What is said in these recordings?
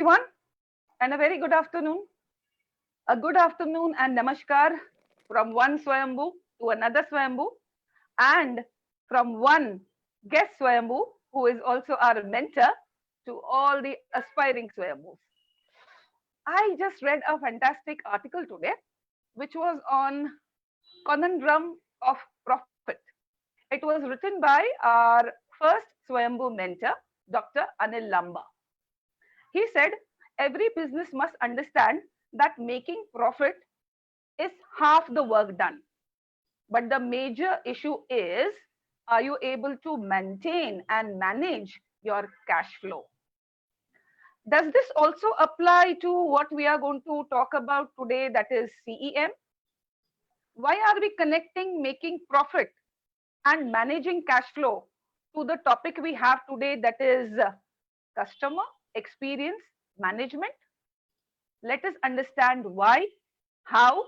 everyone, and a very good afternoon. A good afternoon and namaskar from one Swayambhu to another Swayambhu, and from one guest Swayambhu, who is also our mentor, to all the aspiring Swayambhus. I just read a fantastic article today, which was on conundrum of profit. It was written by our first Swayambhu mentor, Dr. Anil Lamba. He said, every business must understand that making profit is half the work done. But the major issue is, are you able to maintain and manage your cash flow? Does this also apply to what we are going to talk about today, that is CEM? Why are we connecting making profit and managing cash flow to the topic we have today, that is customer experience management? Let us understand why, how,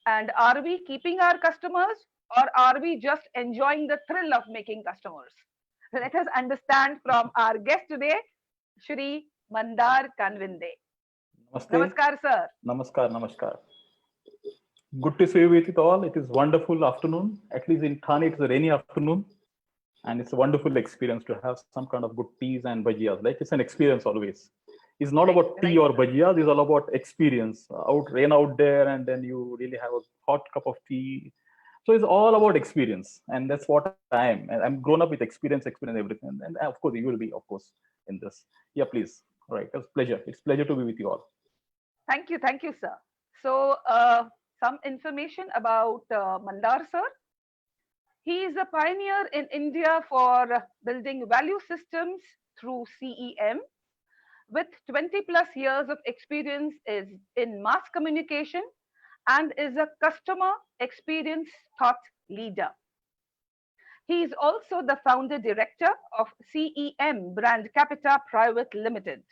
and are we keeping our customers, or are we just enjoying the thrill of making customers? Let us understand from our guest today, Shri Mandar Kanvinde. Namaste. Namaskar, sir. Namaskar, namaskar. Good to see you with it all. It is wonderful afternoon. At least in Thane, it's a rainy afternoon. And it's a wonderful experience to have some kind of good teas and bhajiyas. Like it's an experience always. It's not about tea or bhajiyas. It's all about experience. Rain out there, and then you really have a hot cup of tea. So it's all about experience. And that's what I am. And I'm grown up with experience, everything. And of course, you will be, of course, in this. Yeah, please. All right. It's pleasure. It's pleasure to be with you all. Thank you, sir. So, some information about Mandar, sir. He is a pioneer in India for building value systems through CEM, with 20 plus years of experience is in mass communication and is a customer experience thought leader. He is also the founder director of CEM Brand Capita Private Limited,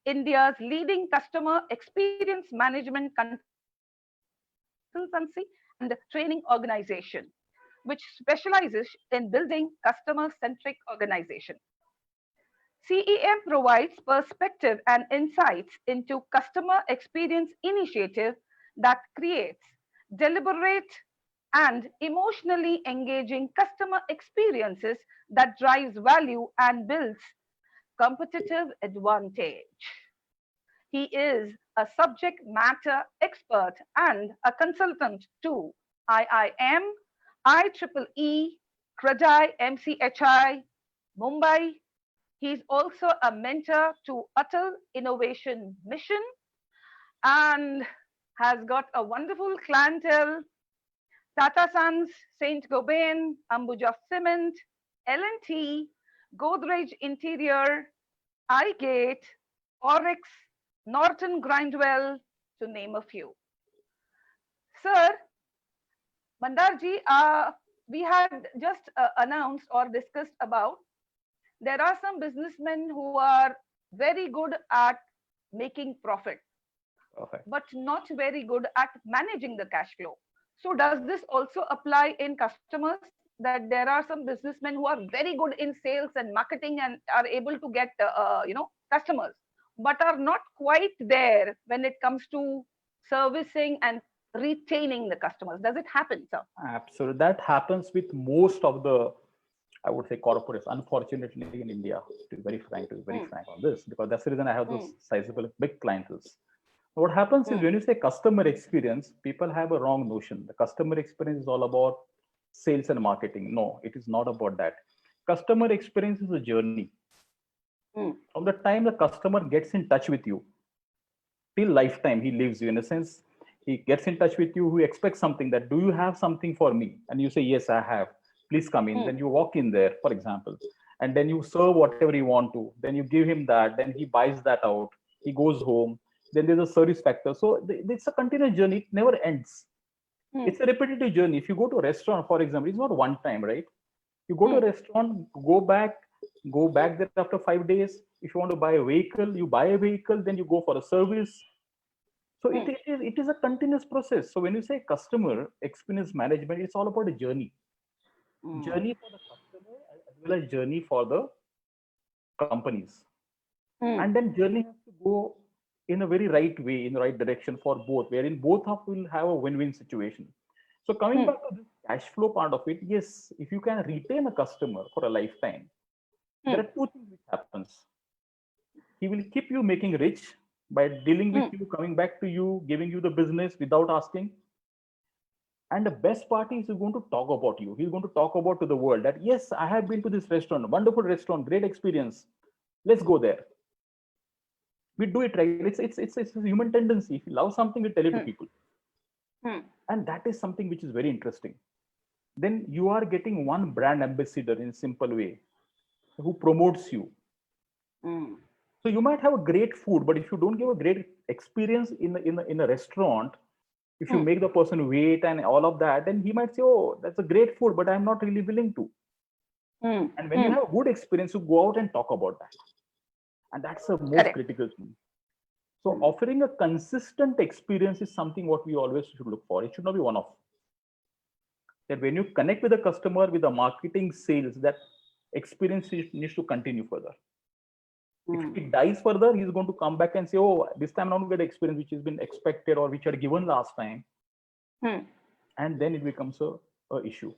India's leading customer experience management consultancy and training organization, which specializes in building customer-centric organization. CEM provides perspective and insights into customer experience initiative that creates deliberate and emotionally engaging customer experiences that drives value and builds competitive advantage. He is a subject matter expert and a consultant to IIM, IEEE, CRADAI, MCHI, Mumbai. He's also a mentor to Atal Innovation Mission and has got a wonderful clientele: Tata Sons, Saint Gobain, Ambuja Cement, L&T, Godrej Interior, iGate, Oryx, Norton Grindwell, to name a few. Sir, Mandarji, we had just announced or discussed about there are some businessmen who are very good at making profit, but not very good at managing the cash flow. So does this also apply in customers, that there are some businessmen who are very good in sales and marketing and are able to get customers, but are not quite there when it comes to servicing and retaining the customers? Does it happen, sir? Absolutely. That happens with most of the, I would say, corporates, unfortunately, in India, to be very frank on this, because that's the reason I have those sizable big clientele. What happens is, when you say customer experience, people have a wrong notion. The customer experience is all about sales and marketing. No, it is not about that. Customer experience is a journey. From the time the customer gets in touch with you, till lifetime he lives you. In a sense, he gets in touch with you, he expects something, that do you have something for me? And you say, yes, I have. Please come in. Then you walk in there, for example, and then you serve whatever you want to. Then you give him that. Then he buys that out. He goes home. Then there's a service factor. So it's a continuous journey. It never ends. It's a repetitive journey. If you go to a restaurant, for example, it's not one time, right? You go to a restaurant, go back there after 5 days. If you want to buy a vehicle, you buy a vehicle, then you go for a service. So it is a continuous process. So when you say customer experience management, it's all about a journey. Journey for the customer as well as journey for the companies. And then journey has to go in a very right way, in the right direction for both, wherein both of will have a win-win situation. So coming back to the cash flow part of it, yes, if you can retain a customer for a lifetime, there are two things which happens. He will keep you making rich by dealing with you, coming back to you, giving you the business without asking. And the best part is he's going to talk about you. He's going to talk about to the world that yes, I have been to this restaurant, wonderful restaurant, great experience. Let's go there. We do it right. It's a human tendency. If you love something, we tell it to people, and that is something which is very interesting. Then you are getting one brand ambassador in a simple way who promotes you. So you might have a great food, but if you don't give a great experience in a restaurant, if you make the person wait and all of that, then he might say, "Oh, that's a great food, but I'm not really willing to." And when you have a good experience, you go out and talk about that, and that's the most Correct. critical thing. So offering a consistent experience is something what we always should look for. It should not be one-off. That when you connect with the customer with the marketing sales, that experience needs to continue further. If it dies further, he's going to come back and say, "Oh, this time I'm not going to get experience which has been expected or which had given last time," and then it becomes a issue.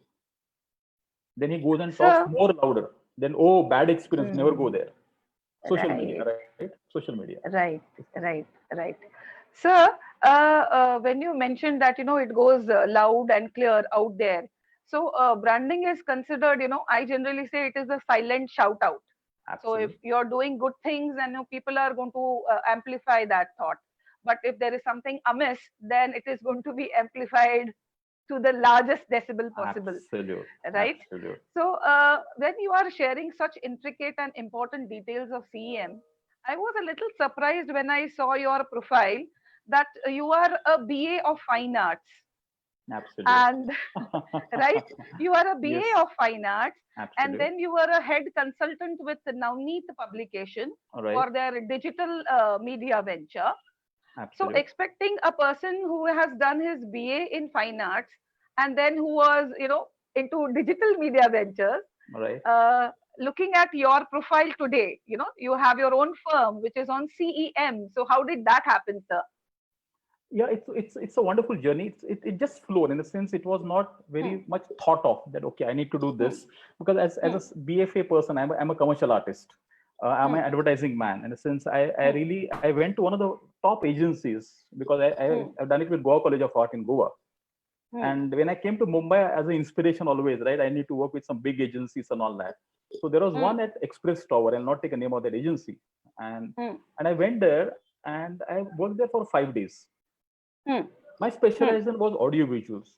Then he goes and talks more louder. Then, "Oh, bad experience, never go there." Social media, right? Social media. Right. Sir, when you mentioned that, it goes loud and clear out there. So branding is considered, I generally say it is a silent shout out. Absolutely. So if you're doing good things, and people are going to amplify that thought. But if there is something amiss, then it is going to be amplified to the largest decibel possible. Absolutely. Right? Absolutely. So when you are sharing such intricate and important details of CEM, I was a little surprised when I saw your profile that you are a BA of Fine Arts. Absolutely. And right, you are a BA Yes. of Fine Arts, Absolutely. and then you were a head consultant with Navneet Publication Right. for their digital media venture. Absolutely. So expecting a person who has done his BA in Fine Arts and then who was, into digital media ventures, Right. looking at your profile today, you have your own firm which is on CEM. So how did that happen, sir? Yeah, it's a wonderful journey. It just flowed in the sense it was not very much thought of that. Okay, I need to do this because as a BFA person, I'm a commercial artist. I'm an advertising man. In a sense, I went to one of the top agencies because I've done it with Goa College of Art in Goa. And when I came to Mumbai as an inspiration always, right, I need to work with some big agencies and all that. So there was one at Express Tower. I'll not take a name of that agency. And I went there and I worked there for 5 days. My specialization was audio visuals.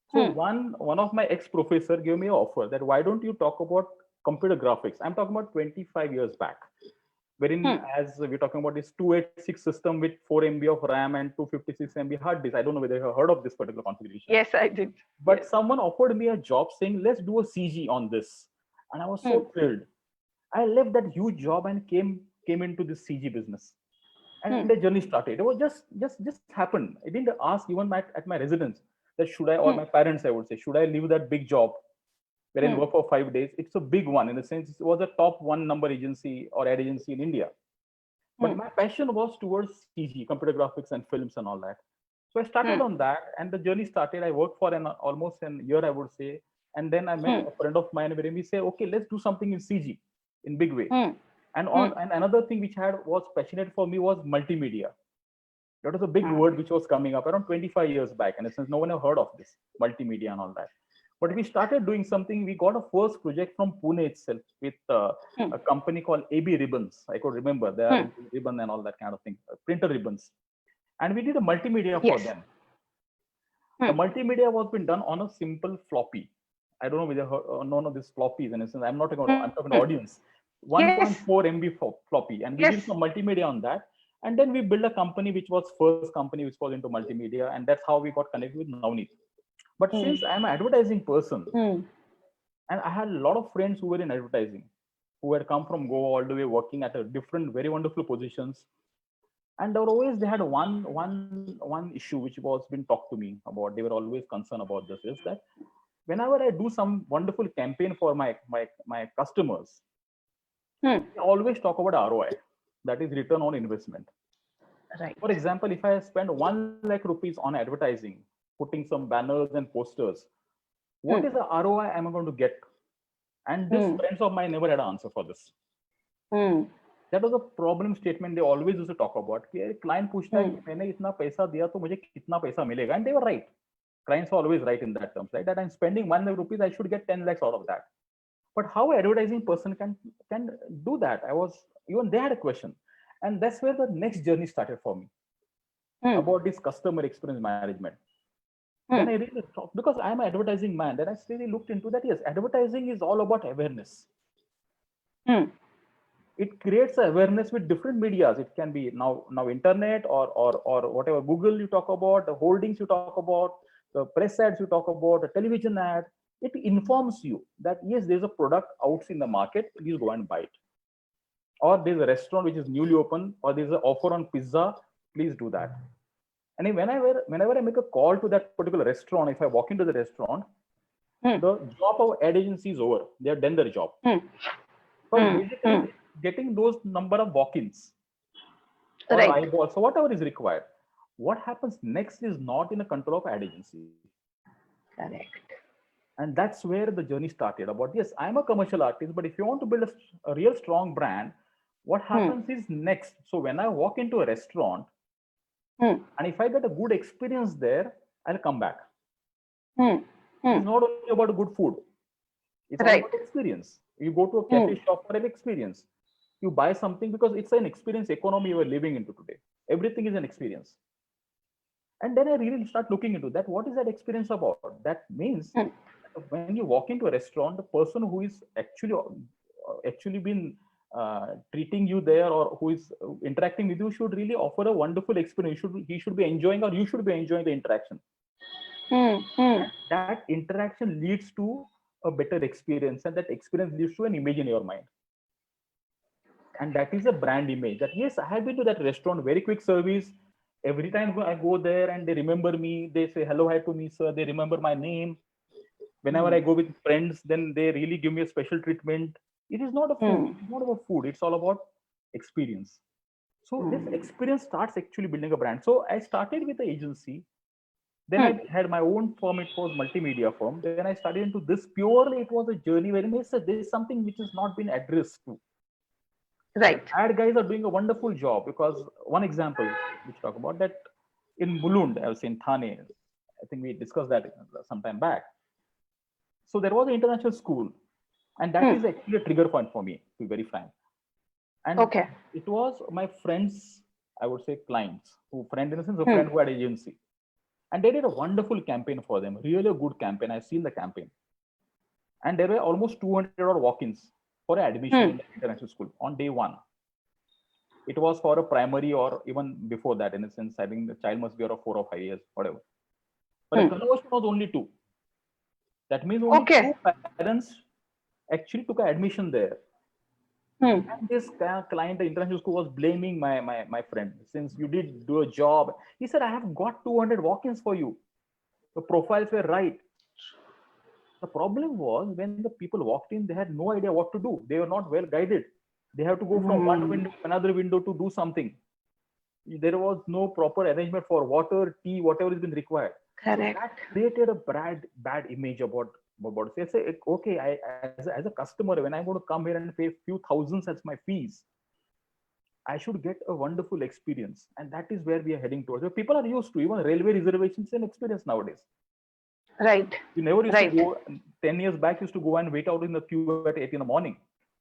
So one of my ex-professor gave me an offer that why don't you talk about computer graphics? I'm talking about 25 years back, wherein as we're talking about this 286 system with 4 MB of RAM and 256 MB hard disk. I don't know whether you have heard of this particular configuration. Yes, I did. But someone offered me a job saying, let's do a CG on this. And I was so thrilled. I left that huge job and came into this CG business. And the journey started. It was just happened. I didn't ask even at my residence that should I, or my parents, I would say, should I leave that big job where I work for 5 days? It's a big one in the sense it was a top 1 number agency or ad agency in India. But my passion was towards CG, computer graphics and films and all that. So I started on that and the journey started. I worked for almost a year, I would say. And then I met a friend of mine where we say, okay, let's do something in CG in big way. And another thing which was passionate for me was multimedia. That was a big word which was coming up around 25 years back. And since no one had heard of this multimedia and all that. But we started doing something. We got a first project from Pune itself with a company called AB Ribbons. I could remember they are ribbon and all that kind of thing, printer ribbons. And we did a multimedia for them. The multimedia was been done on a simple floppy. I don't know whether none of these floppies. And since I'm not talking, I'm talking audience. 1.4 MB floppy, and we did some multimedia on that. And then we built a company which was first company which was into multimedia, and that's how we got connected with Navneet. But since I'm an advertising person, and I had a lot of friends who were in advertising, who had come from Goa all the way working at a different, very wonderful positions. And they had one issue which was been talked to me about. They were always concerned about this, is that whenever I do some wonderful campaign for my customers, I always talk about ROI, that is return on investment. Right. For example, if I spend 1 lakh rupees on advertising, putting some banners and posters, what is the ROI am I going to get? And these friends of mine never had an answer for this. That was a problem statement they always used to talk about. कि client पूछता है कि मैंने इतना पैसा दिया तो मुझे कितना पैसा मिलेगा? And they were right. Clients are always right in that terms, right? That I'm spending 1 lakh rupees, I should get 10 lakhs out of that. But how an advertising person can do that? Even they had a question. And that's where the next journey started for me about this customer experience management. Then I really thought, because I'm an advertising man, then I really looked into that. Yes, advertising is all about awareness. It creates awareness with different medias. It can be now internet or whatever, Google you talk about, the holdings you talk about, the press ads you talk about, the television ad. It informs you that yes, there's a product out in the market, please go and buy it. Or there's a restaurant which is newly open, or there's an offer on pizza, please do that. And whenever I make a call to that particular restaurant, if I walk into the restaurant, the job of ad agency is over. They have done their job. But basically getting those number of walk-ins or eyeballs, so whatever is required. What happens next is not in the control of ad agency. Correct. And that's where the journey started about, yes, I'm a commercial artist, but if you want to build a real strong brand, what happens is next. So when I walk into a restaurant, and if I get a good experience there, I'll come back. It's not only about good food. It's all about experience. You go to a cafe shop for an experience. You buy something because it's an experience economy we're living into today. Everything is an experience. And then I really start looking into that. What is that experience about? That means when you walk into a restaurant, the person who is actually been treating you there or who is interacting with you should really offer a wonderful experience. He should be enjoying, or you should be enjoying the interaction. That interaction leads to a better experience, and that experience leads to an image in your mind. And that is a brand image. That yes, I have been to that restaurant, very quick service. Every time I go there and they remember me, they say hello, hi to me, sir. They remember my name. Whenever I go with friends, then they really give me a special treatment. It is not a food. It's not about food. It's all about experience. So this experience starts actually building a brand. So I started with the agency. Then I had my own firm. It was multimedia firm. Then I started into this purely. It was a journey where there is something which has not been addressed to. Right. Ad guys are doing a wonderful job, because one example which talk about that in Mulund, I was in Thane. I think we discussed that some time back. So there was an international school, and that is actually a trigger point for me, to be very frank. And it was my friends, I would say clients, who friend in the sense, a friend who had agency. And they did a wonderful campaign for them, really a good campaign. I've seen the campaign. And there were almost 200 odd walk-ins for admission in the international school on day one. It was for a primary or even before that, in a sense, I think the child must be around 4 or 5 years, whatever. But the conversion was only 2. That means only 2 parents actually took an admission there. And this client, the international school, was blaming my friend. Since you did do a job, he said, I have got 200 walk-ins for you. The profiles were right. The problem was when the people walked in, they had no idea what to do. They were not well guided. They have to go from one window to another window to do something. There was no proper arrangement for water, tea, whatever has been required. Correct. So that created a bad image about it. Say, okay, as a customer, when I'm going to come here and pay a few thousands as my fees, I should get a wonderful experience. And that is where we are heading towards. People are used to even railway reservations and experience nowadays. Right. You never used to go, 10 years back, used to go and wait out in the queue at 8 in the morning.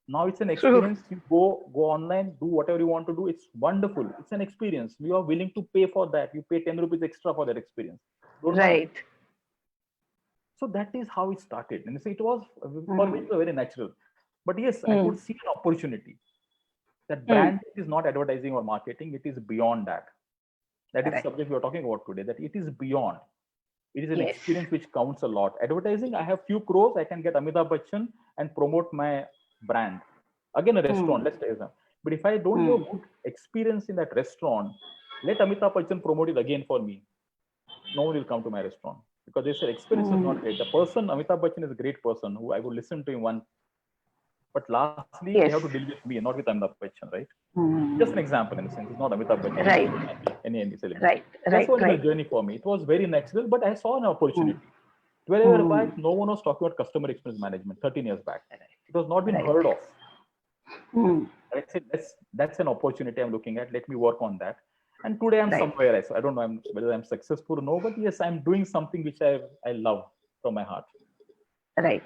Now it's an experience. You go online, do whatever you want to do. It's wonderful. It's an experience. You are willing to pay for that. You pay 10 rupees extra for that experience. Right. So that is how it started. And so it was, for me, it was very natural. But yes, I could see an opportunity. That brand is not advertising or marketing. It is beyond that. That is the subject we are talking about today, that it is beyond. It is an experience which counts a lot. Advertising, I have few crores, I can get Amitabh Bachchan and promote my brand. Again, a restaurant, let's take that. But if I don't have a good experience in that restaurant, let Amitabh Bachchan promote it again for me. No one will come to my restaurant, because they said experience is not great. The person, Amitabh Bachchan, is a great person who I would listen to him once. But lastly, they Yes. have to deal with me, not with Amitabh Bachchan, right? Hmm. Just an example in a sense. It's not Amitabh Bachchan, Right. any celebrity. Right. That's Right. what is the Right. journey for me. It was very natural, but I saw an Hmm. opportunity. 12 years Hmm. back, no one was talking about customer experience management. 13 years back, it was not been Right. heard of. Hmm. I said that's an opportunity I'm looking at. Let me work on that. And today I'm Right. somewhere. I don't know whether I'm successful or no, but yes, I'm doing something which I love from my heart. Right.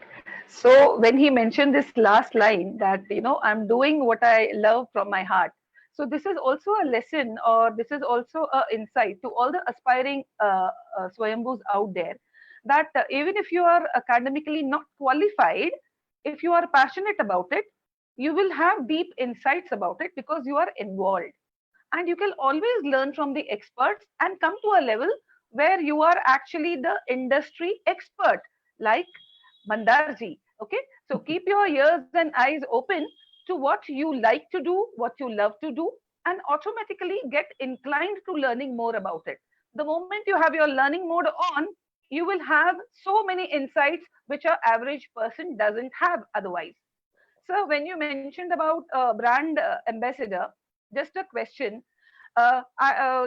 So when he mentioned this last line that, I'm doing what I love from my heart. So this is also a lesson, or this is also a insight to all the aspiring Swayambhus out there, that even if you are academically not qualified, if you are passionate about it, you will have deep insights about it because you are involved. And you can always learn from the experts and come to a level where you are actually the industry expert, like Mandarji. Okay, so keep your ears and eyes open to what you like to do, what you love to do, and automatically get inclined to learning more about it. The moment you have your learning mode on, you will have so many insights which a average person doesn't have otherwise. So when you mentioned about brand ambassador, just a question.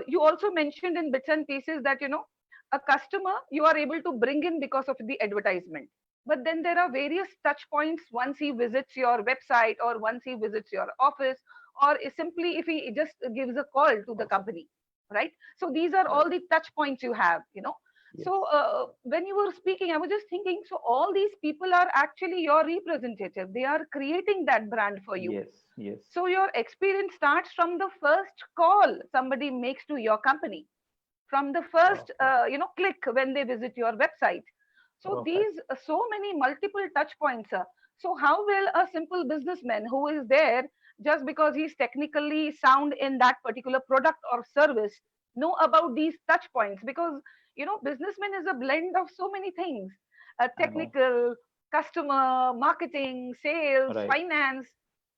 You also mentioned in bits and pieces that a customer you are able to bring in because of the advertisement. But then there are various touch points once he visits your website or once he visits your office, or simply if he just gives a call to the company, right? So these are Right. all the touch points you have. Yes. So when you were speaking, I was just thinking, so all these people are actually your representative. They are creating that brand for you. Yes. Yes. So your experience starts from the first call somebody makes to your company, from the first Perfect. click when they visit your website. So Perfect. these so many multiple touch points. So how will a simple businessman who is there just because he's technically sound in that particular product or service know about these touch points? Because businessman is a blend of so many things: I know. technical, customer, marketing, sales, Right. finance.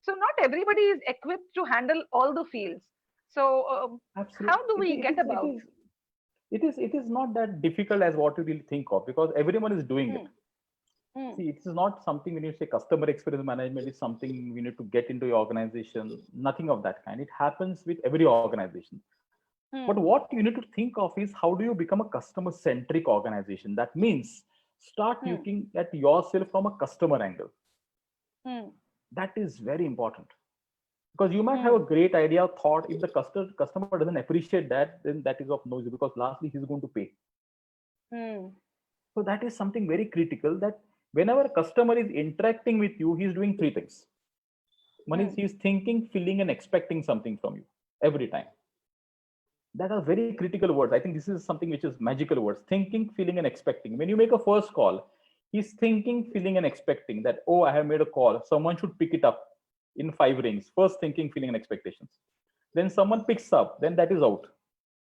So not everybody is equipped to handle all the fields. So how Absolutely. do we get about? It is not that difficult as what you will think of, because everyone is doing it. Hmm, hmm, See, it is not something when you say customer experience management is something we need to get into your organization. Nothing of that kind. It happens with every organization. But hmm, what you need to think of is how do you become a customer centric organization? That means start hmm, looking at yourself from a customer angle. hmm, That is very important, because you might have a hmm, great idea, thought. If the customer doesn't appreciate that, then that is of no use, because lastly he's going to pay. hmm, So that is something very critical, that whenever a customer is interacting with you, he's doing three things. One is hmm, he's thinking, feeling, and expecting something from you every time. That are very critical words. I think this is something which is magical words: thinking, feeling, and expecting. When you make a first call, he's thinking, feeling, and expecting that, oh, I have made a call, someone should pick it up in 5 rings. First, thinking, feeling, and expectations. Then someone picks up, then that is out.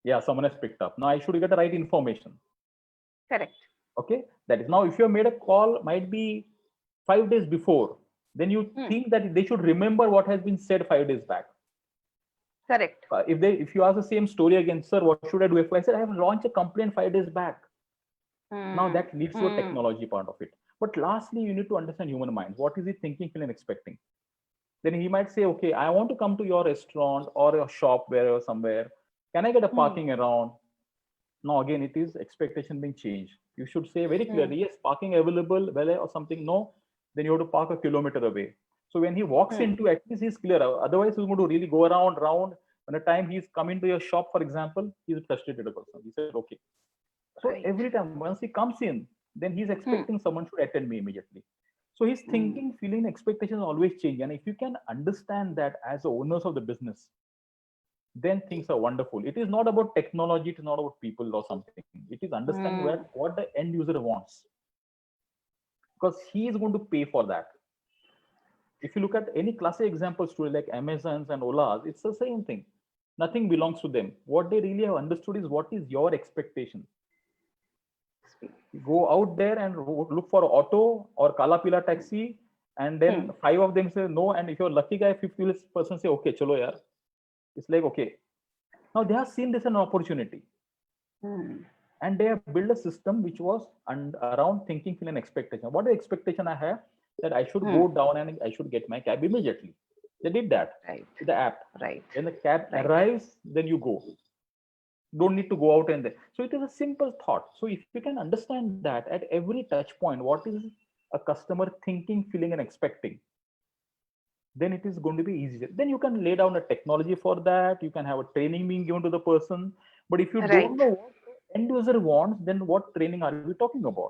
Yeah, someone has picked up. Now I should get the right information. correct. Okay, that is. Now if you have made a call, might be 5 days before, then you Hmm, think that they should remember what has been said 5 days back. correct. If you ask the same story again, sir, what should I do? If I said I have launched a complaint 5 days back, now Hmm, that leads to a hmm, technology part of it. But lastly, you need to understand human mind. What is he thinking, feeling, expecting? Then he might say, okay, I want to come to your restaurant or a shop where or somewhere. Can I get a hmm, parking around? Now again, it is expectation being changed. You should say very hmm, clearly, yes, parking available, well, or something. No, then you have to park a kilometer away. So when he walks hmm. into, at least he's clear. Otherwise, he's going to really go around, round. By the time he's coming to your shop, for example, he's a frustrated person. He said, okay. So Right. every time once he comes in, then he's Hmm, expecting someone should attend me immediately. So his hmm, thinking, feeling, expectations always change. And if you can understand that as the owners of the business, then things are wonderful. It is not about technology, it is not about people or something. It is understanding hmm, what the end user wants, because he is going to pay for that. If you look at any classic examples today, like Amazons and Olas, it's the same thing. Nothing belongs to them. What they really have understood is what is your expectation. You go out there and look for auto or Kala Pila taxi, and then hmm, five of them say no, and if you're lucky guy, 50% say okay, chalo yaar. It's like okay. Now they have seen this as an opportunity, hmm, and they have built a system which was around thinking, feeling, expectation. What the expectation I have? that I should Hmm. go down and I should get my cab immediately. They did that Right. with the app. Right. When the cab Right. arrives, then you go. Don't need to go out and there. So it is a simple thought. So if you can understand that at every touch point, what is a customer thinking, feeling, and expecting, then it is going to be easier. Then you can lay down a technology for that. You can have a training being given to the person. But if you don't Right. know what the end user wants, then what training are we talking about?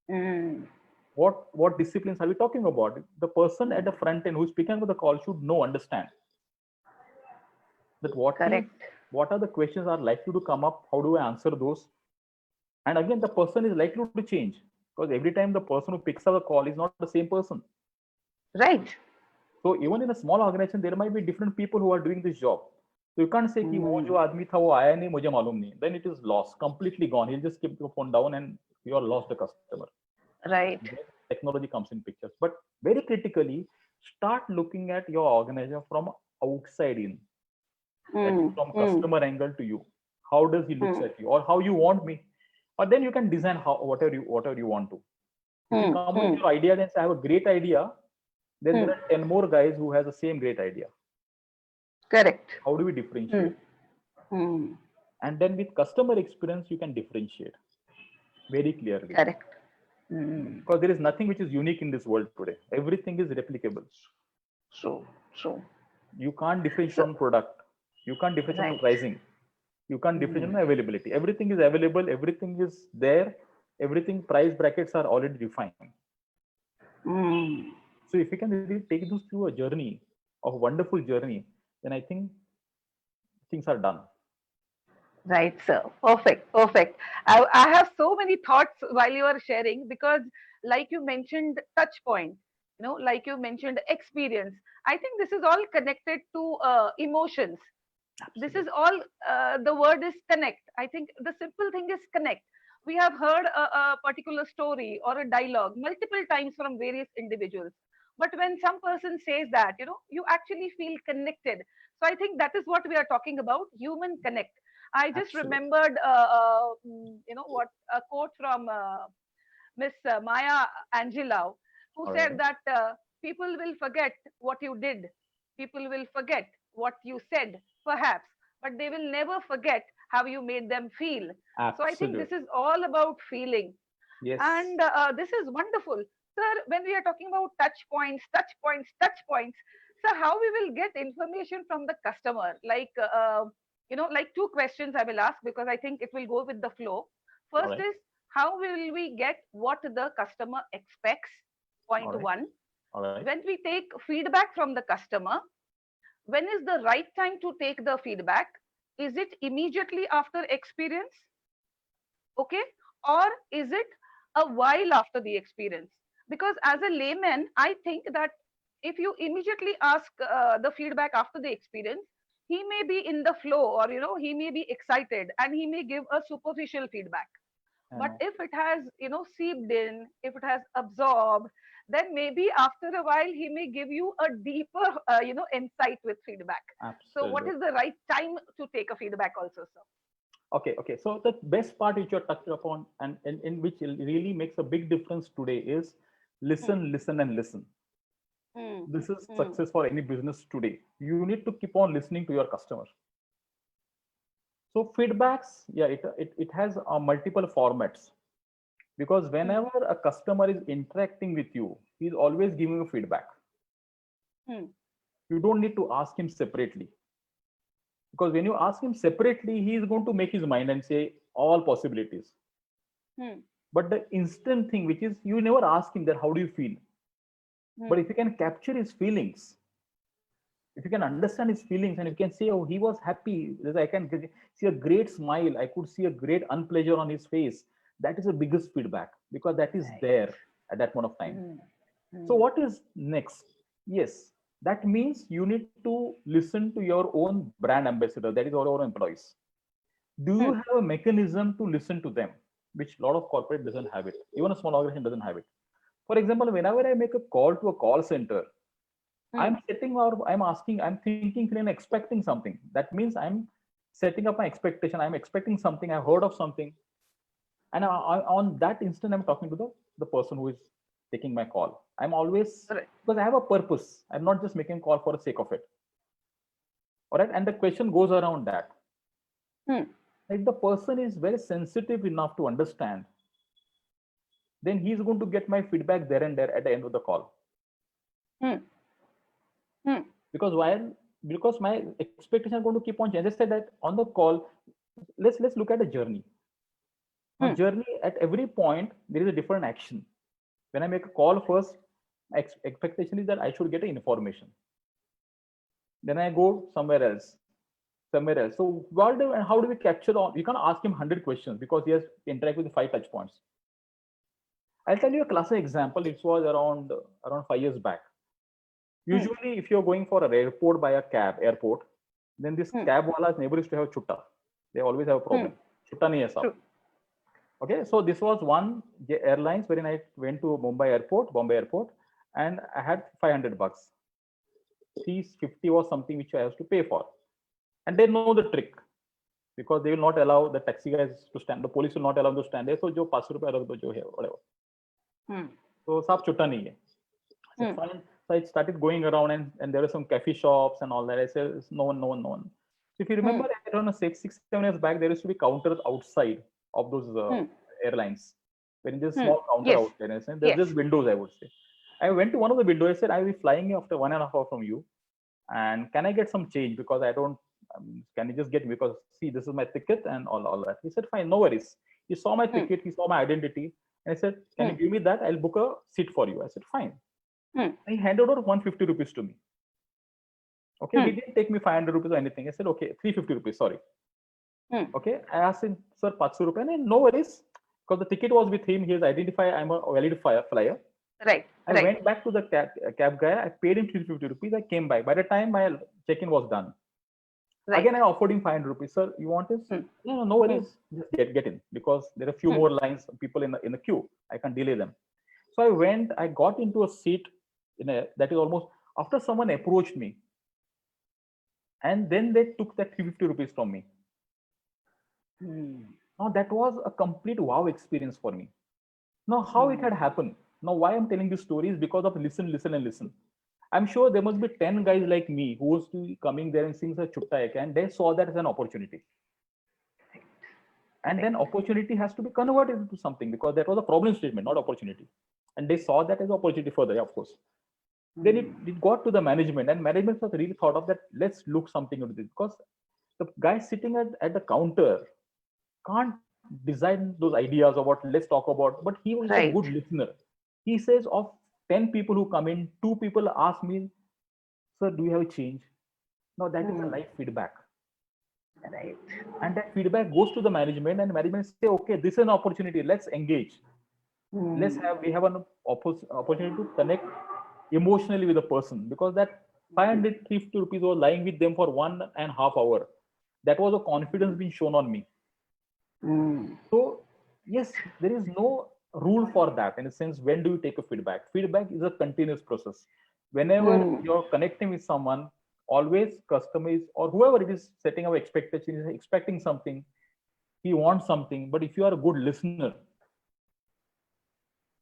Mm. What disciplines are we talking about? The person at the Mm. front end who's picking up the call should know, understand that Correct. what are the questions are likely to come up, how do I answer those. And again, the person is likely to change, because every time the person who picks up the call is not the same person. Right. So even in a small organization there might be different people who are doing this job. So you can't say कि वो Mm. जो आदमी था वो आया नहीं, मुझे मालूम नहीं. Then it is lost, completely gone. He'll just keep the phone down and you are lost the customer. Right. Then technology comes in pictures. But very critically, start looking at your organization from outside in, that is Mm. from Mm. customer angle to you. How does he looks Mm. at you, or how you want me, or then you can design how whatever you want to. If you Mm. come with Mm. your idea and say I have a great idea, then there Mm. are 10 more guys who has the same great idea. Correct. How do we Mm. differentiate? Mm. And then with customer experience you can differentiate very clearly, Correct. Mm. because there is nothing which is unique in this world today. Everything is replicable. True. True. You can't differentiate So on product, you can't differentiate on right. pricing, you can't differentiate Mm. on availability. Everything is available, everything is there, everything price brackets are already defined. Mm. So if you can really take this through a journey, of wonderful journey, then I think things are done. Right, sir. Perfect. Perfect. I have so many thoughts while you are sharing because, like you mentioned, touch point, like you mentioned, experience. I think this is all connected to emotions. This is Absolutely. all, the word is connect. I think the simple thing is connect. We have heard a particular story or a dialogue multiple times from various individuals. But when some person says that, you actually feel connected. So I think that is what we are talking about, human connect. I just Absolutely. remembered, what a quote from Miss Maya Angelou, who All said right. that people will forget what you did, people will forget what you said, perhaps, but they will never forget how you made them feel. So I think this Absolutely. is all about feeling. Yes. And this is wonderful. Sir, when we are talking about touch points, touch points, touch points, so how we will get information from the customer? Like two questions I will ask because I think it will go with the flow. All First right. is, how will we get what the customer expects? All Point right. one. All right. When we take feedback from the customer, when is the right time to take the feedback? Is it immediately after experience? Okay. Or is it a while after the experience? Because as a layman, I think that if you immediately ask the feedback after the experience, he may be in the flow, or he may be excited and he may give a superficial feedback. I But know. if it has seeped in, if it has absorbed, then maybe after a while he may give you a deeper insight with feedback. So what is Absolutely. the right time to take a feedback also, sir? Okay. Okay. So the best part which you're touching upon, and in which it really makes a big difference today, is Hmm. listen, listen, and listen. Hmm. This is Hmm. success for any business today. You need to keep on listening to your customer. So feedbacks, yeah, it has multiple formats, because Hmm. whenever a customer is interacting with you, he's always giving you feedback. Hmm. You don't need to ask him separately, because when you ask him separately, he is going to make his mind and say all possibilities. Hmm. But the instant thing, which is you never ask him that how do you feel, but Hmm. if you can capture his feelings, if you can understand his feelings, and you can say, oh, he was happy, I can see a great smile, I could see a great unpleasure on his face, that is the biggest feedback, because that is Right. there at that point of time. Hmm. So Hmm. what is next? Yes, that means you need to listen to your own brand ambassador, that is our own employees. Do you Hmm. have a mechanism to listen to them, which a lot of corporate doesn't have it, even a small organization doesn't have it. For example, whenever I make a call to a call center, Hmm. I'm setting, or I'm asking, I'm thinking, feeling, expecting something. That means I'm setting up my expectation. I'm expecting something. I've heard of something, and on that instant, I'm talking to the person who is taking my call. I'm always, Right. because I have a purpose. I'm not just making a call for the sake of it. All right. And the question goes around that. Hmm. If the person is very sensitive enough to understand, then he's going to get my feedback there and there at the end of the call. Hmm. Hmm. Because because my expectations are going to keep on changing. As I said that on the call, let's look at a journey. Now, journey, at every point there is a different action. When I make a call first, expectation is that I should get information. Then I go somewhere else, somewhere else. So what do and how do we capture on? We can't ask him 100 questions because he has to interact with 5 touch points. I'll tell you a classic example. It was around 5 years back. Usually, if you're going for an airport by a airport, then this cab wala's never used to have chutta. They always have a problem. Chutta nahi hai sab. True. Okay, so this was one airlines wherein I went to Bombay Airport, and I had $500. 350 was something which I have to pay for, and they know the trick because they will not allow the taxi guys to stand. The police will not allow them to stand there. So jo 500 rupees rag do jo hai whatever. So saab chutta nahi hai. I said, fine. So I started going around, and there were some cafe shops and all that. I said, no one. So if you remember, around 6, 7 years back, there used to be counters outside of those airlines. When there's a small counter Yes. out there, and there's just windows, I would say. I went to one of the windows. I said, I will be flying after 1.5 hours from you, and can I get some change because I don't. Can you just get me, because see, this is my ticket and all that. He said, fine, no worries. He saw my ticket, he saw my identity, and I said, can you give me that? I'll book a seat for you. I said, fine. He handed over 150 rupees to me. Okay, he didn't take me 500 rupees or anything. I said, okay, 350 rupees, sorry. Okay, I asked him, sir, 500 rupees, and no worries, because the ticket was with him. He has identified I'm a valid flyer. Right. I went back to the cab guy. I paid him 350 rupees. I came back. By the time my check-in was done, again I offered him 500 rupees. Sir, you want this? No worries. Just get in, because there are a few more lines, people in the queue. I can delay them. So I went. I got into a seat that is almost after someone approached me, and then they took that 350 rupees from me. Now that was a complete wow experience for me. Now how it had happened? Now why I'm telling this story is because of listen. I'm sure there must be 10 guys like me who was to coming there and seeing such chutta ek, and they saw that as an opportunity. And then opportunity has to be converted into something, because that was a problem statement, not opportunity. And they saw that as opportunity further, of course. Then it got to the management, and management was really thought of that, let's look something into this, because the guy sitting at the counter can't design those ideas about let's talk about, but he was a good listener. He says, of 10 people who come in, 2 people ask me, sir, do you have a change? Now that is a live feedback. Right. And that feedback goes to the management, and management say, okay, this is an opportunity, let's engage. We have an opportunity to connect emotionally with the person, because that 550 rupees was lying with them for 1.5 hours. That was a confidence being shown on me. So yes, there is no rule for that, in a sense. When do you take a feedback? Feedback is a continuous process. Whenever you're connecting with someone, always customer is, or whoever it is, setting up expectations, expecting something, he wants something. But if you are a good listener,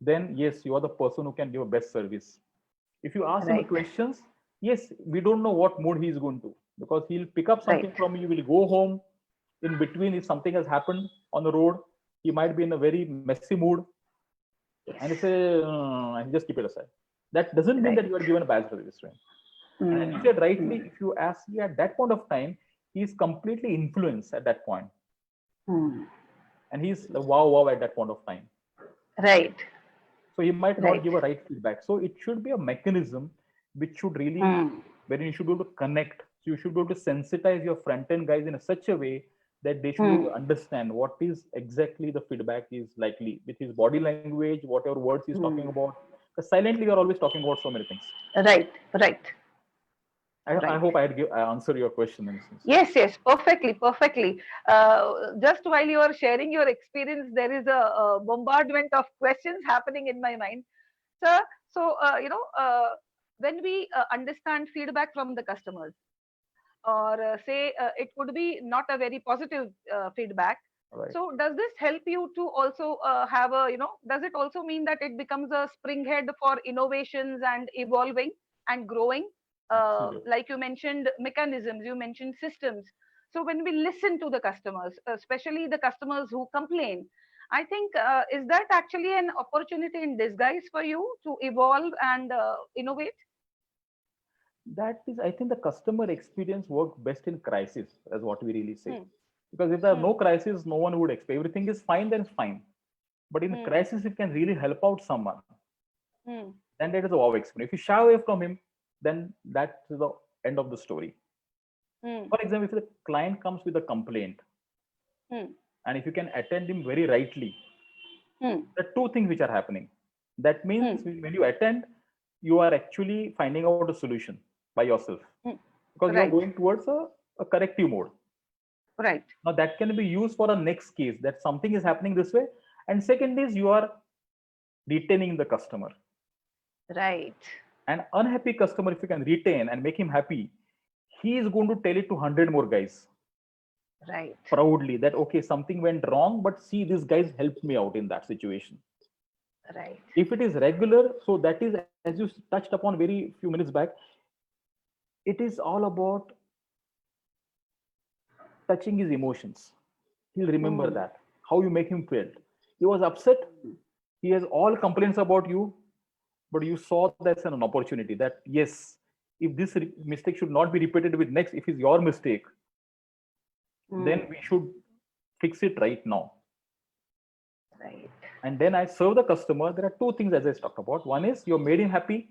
then yes, you are the person who can give a best service. If you ask him questions, yes, we don't know what mood he is going to, because he'll pick up something from you, will go home. In between, if something has happened on the road, he might be in a very messy mood, and he say, just keep it aside. That doesn't mean that you are given a bad service, right? And as you said rightly, if you ask me at that point of time, he is completely influenced at that point. And he's wow at that point of time. Right. So he might not give a right feedback. So it should be a mechanism which should really, wherein you should be able to connect. So you should be able to sensitize your front-end guys in such a way that they should be able to understand what is exactly the feedback is likely with his body language, whatever words he's talking about. Because silently, you're always talking about so many things. Right. I hope I answered your question. Yes, perfectly. Just while you are sharing your experience, there is a bombardment of questions happening in my mind, sir. So, when we understand feedback from the customers, or say it could be not a very positive feedback, Right. So does this help you to also have a, does it also mean that it becomes a springhead for innovations and evolving and growing? Absolutely. Like you mentioned mechanisms, you mentioned systems. So when we listen to the customers, especially the customers who complain, I think, is that actually an opportunity in disguise for you to evolve and innovate? That is, I think the customer experience works best in crisis, as what we really say. Hmm, Because if there are hmm, no crisis, no one would expect. Everything is fine, then it's fine. But in a hmm, crisis, if you can really help out someone, hmm, then that is a wow experience. If you shy away from him, then that's the end of the story. hmm, For example, if the client comes with a complaint, hmm, and if you can attend him very rightly, hmm, there are two things which are happening. That hmm, means when you attend, you are actually finding out a solution by yourself hmm. because you are Right, going towards a corrective mode. right, Now that can be used for a next case that something is happening this way. And second is you are retaining the customer. right, An unhappy customer, if you can retain and make him happy, he is going to tell it to 100 more guys right, proudly that, okay, something went wrong, but see, these guys helped me out in that situation. right. If it is regular, so that is, as you touched upon very few minutes back, it is all about touching his emotions. He'll remember Hmm, that, how you make him feel. He was upset, hmm, he has all complaints about you, but you saw that's an opportunity that, yes, if this mistake should not be repeated with next, if it's your mistake, then hmm. we should fix it right now. Right. And then I serve the customer. There are two things as I talked about. One is you made him happy,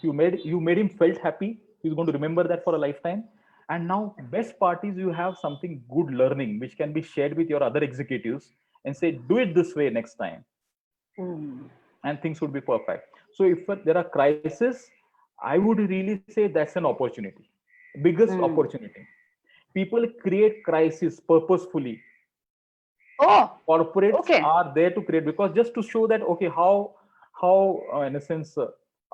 you made him felt happy, he's going to remember that for a lifetime. And now best part is you have something good learning which can be shared with your other executives and say do it this way next time, Hmm, and things would be perfect. So if there are crises, I would really say that's an opportunity, biggest hmm. opportunity. People create crisis purposefully. Oh, Corporates okay. are there to create, because just to show that, okay, how in a sense,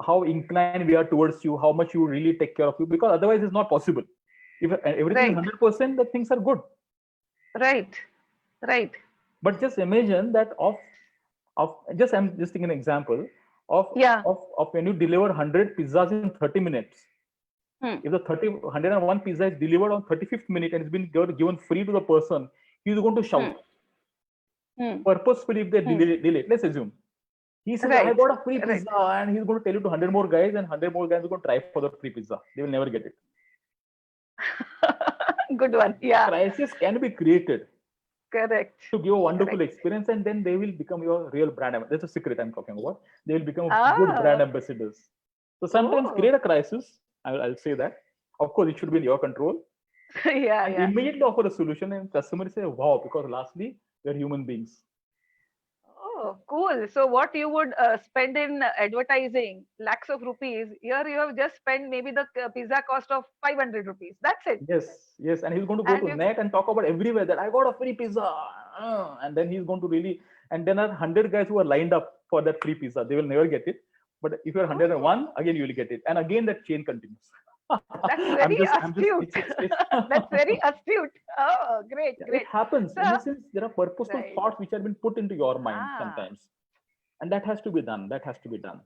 how inclined we are towards you, how much you really take care of you, because otherwise it's not possible. If everything is Right, 100%, the things are good. right, right. But just imagine that of just, I'm just taking an example of Yeah. of when you deliver 100 pizzas in 30 minutes. Hmm, If the 101 pizza is delivered on 35th minute and it's been given free to the person, he's going to hmm, shout hmm, purposefully. If they hmm. delay, let's assume he says, I Right, got a free right. pizza, and he's going to tell it to 100 more guys, and 100 more guys are going to try for the free pizza. They will never get it. Good one. Yeah, Crisis can be created correct, to give a wonderful correct. experience, and then they will become your real brand. That's a secret I'm talking about. They will become good brand Ah, ambassadors. So sometimes oh, create a crisis. I'll say that. Of course, it should be in your control, yeah, and yeah. immediately offer a solution, and customers say, wow, because lastly, we're human beings. Oh, cool. So what you would spend in advertising, lakhs of rupees, here you have just spent maybe the pizza cost of 500 rupees. That's it. Yes, and he's going to go And to you, net and talk about everywhere that I got a free pizza, and then he's going to really, and then are 100 guys who are lined up for that free pizza. They will never get it, but if you're oh, 101, again you will get it, and again that chain continues. that's very I'm just, astute. it's That's very astute. Oh, great, yeah, it great. happens So, in the sense there are purposeful right. thoughts which have been put into your mind Ah, sometimes, and that has to be done. That has to be done.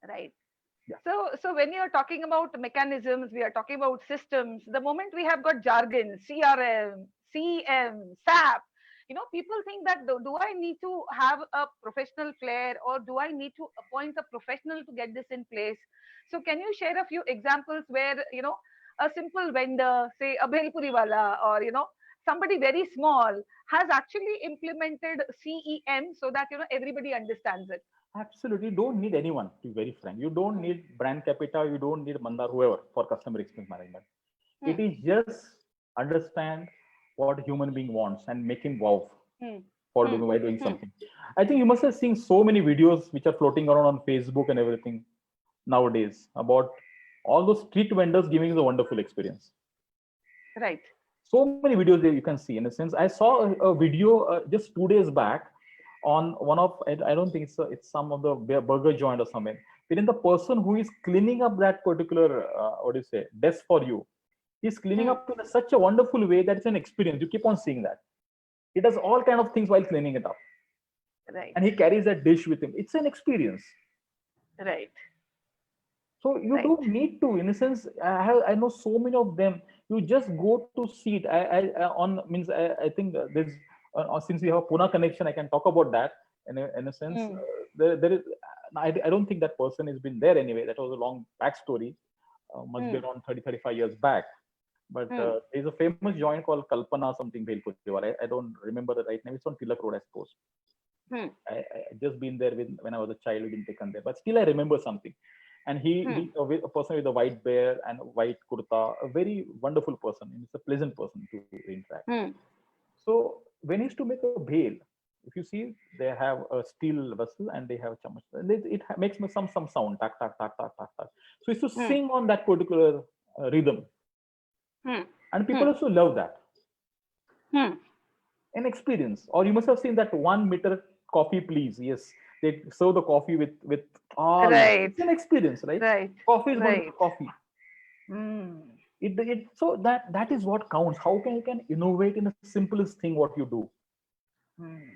right. Yeah, So when you're talking about mechanisms, we are talking about systems. The moment we have got jargon, CRM, CM, SAP, people think that do I need to have a professional flair, or do I need to appoint a professional to get this in place? So can you share a few examples where, a simple vendor, say a bhelpuri wala, or, somebody very small has actually implemented CEM so that, everybody understands it? absolutely. You don't need anyone, to be very frank. You don't Hmm, need brand capita, you don't need Mandar, whoever, for customer experience management. It hmm, is just understand what human being wants and make him wow hmm, for hmm, doing by doing hmm. something. I think you must have seen so many videos which are floating around on Facebook and everything nowadays about all those street vendors giving you the wonderful experience. Right. So many videos there you can see. In a sense, I saw a video just 2 days back on one of, I don't think it's some of the burger joint or something. Wherein the person who is cleaning up that particular what do you say desk for you, he's cleaning Hmm. up in such a wonderful way that it's an experience. You keep on seeing that. He does all kind of things while cleaning it up, Right. and he carries that dish with him. It's an experience. Right. So you Right. don't need to, in a sense. I know so many of them. You just go to see it. I think there's since we have a Pune connection, I can talk about that in a sense. Mm. There is. I don't think that person has been there anyway. That was a long backstory. Must be Mm. around 35 years back. But Mm. there's a famous joint called Kalpana something Bhelpuriwala. I don't remember the right name. It's on Tilak Road, I suppose. Mm. I just been there when I was a child. We've been taken there, but still I remember something. And Mm. a person with a white bear and a white kurta, a very wonderful person. He's a pleasant person to interact. Mm. So when he used to make a bhel, if you see, they have a steel vessel and they have a chamuch. And it makes some sound, tak tak tak tak tak tak. So he used to Mm. sing on that particular rhythm, Mm. and people also love that. Mm. An experience. Or you must have seen that 1 meter coffee, please. Yes, they serve the coffee with all. Right. It's an experience, right? Right. Coffee is going to be Right. coffee. Mm. So that is what counts. How can you can innovate in the simplest thing what you do? Mm.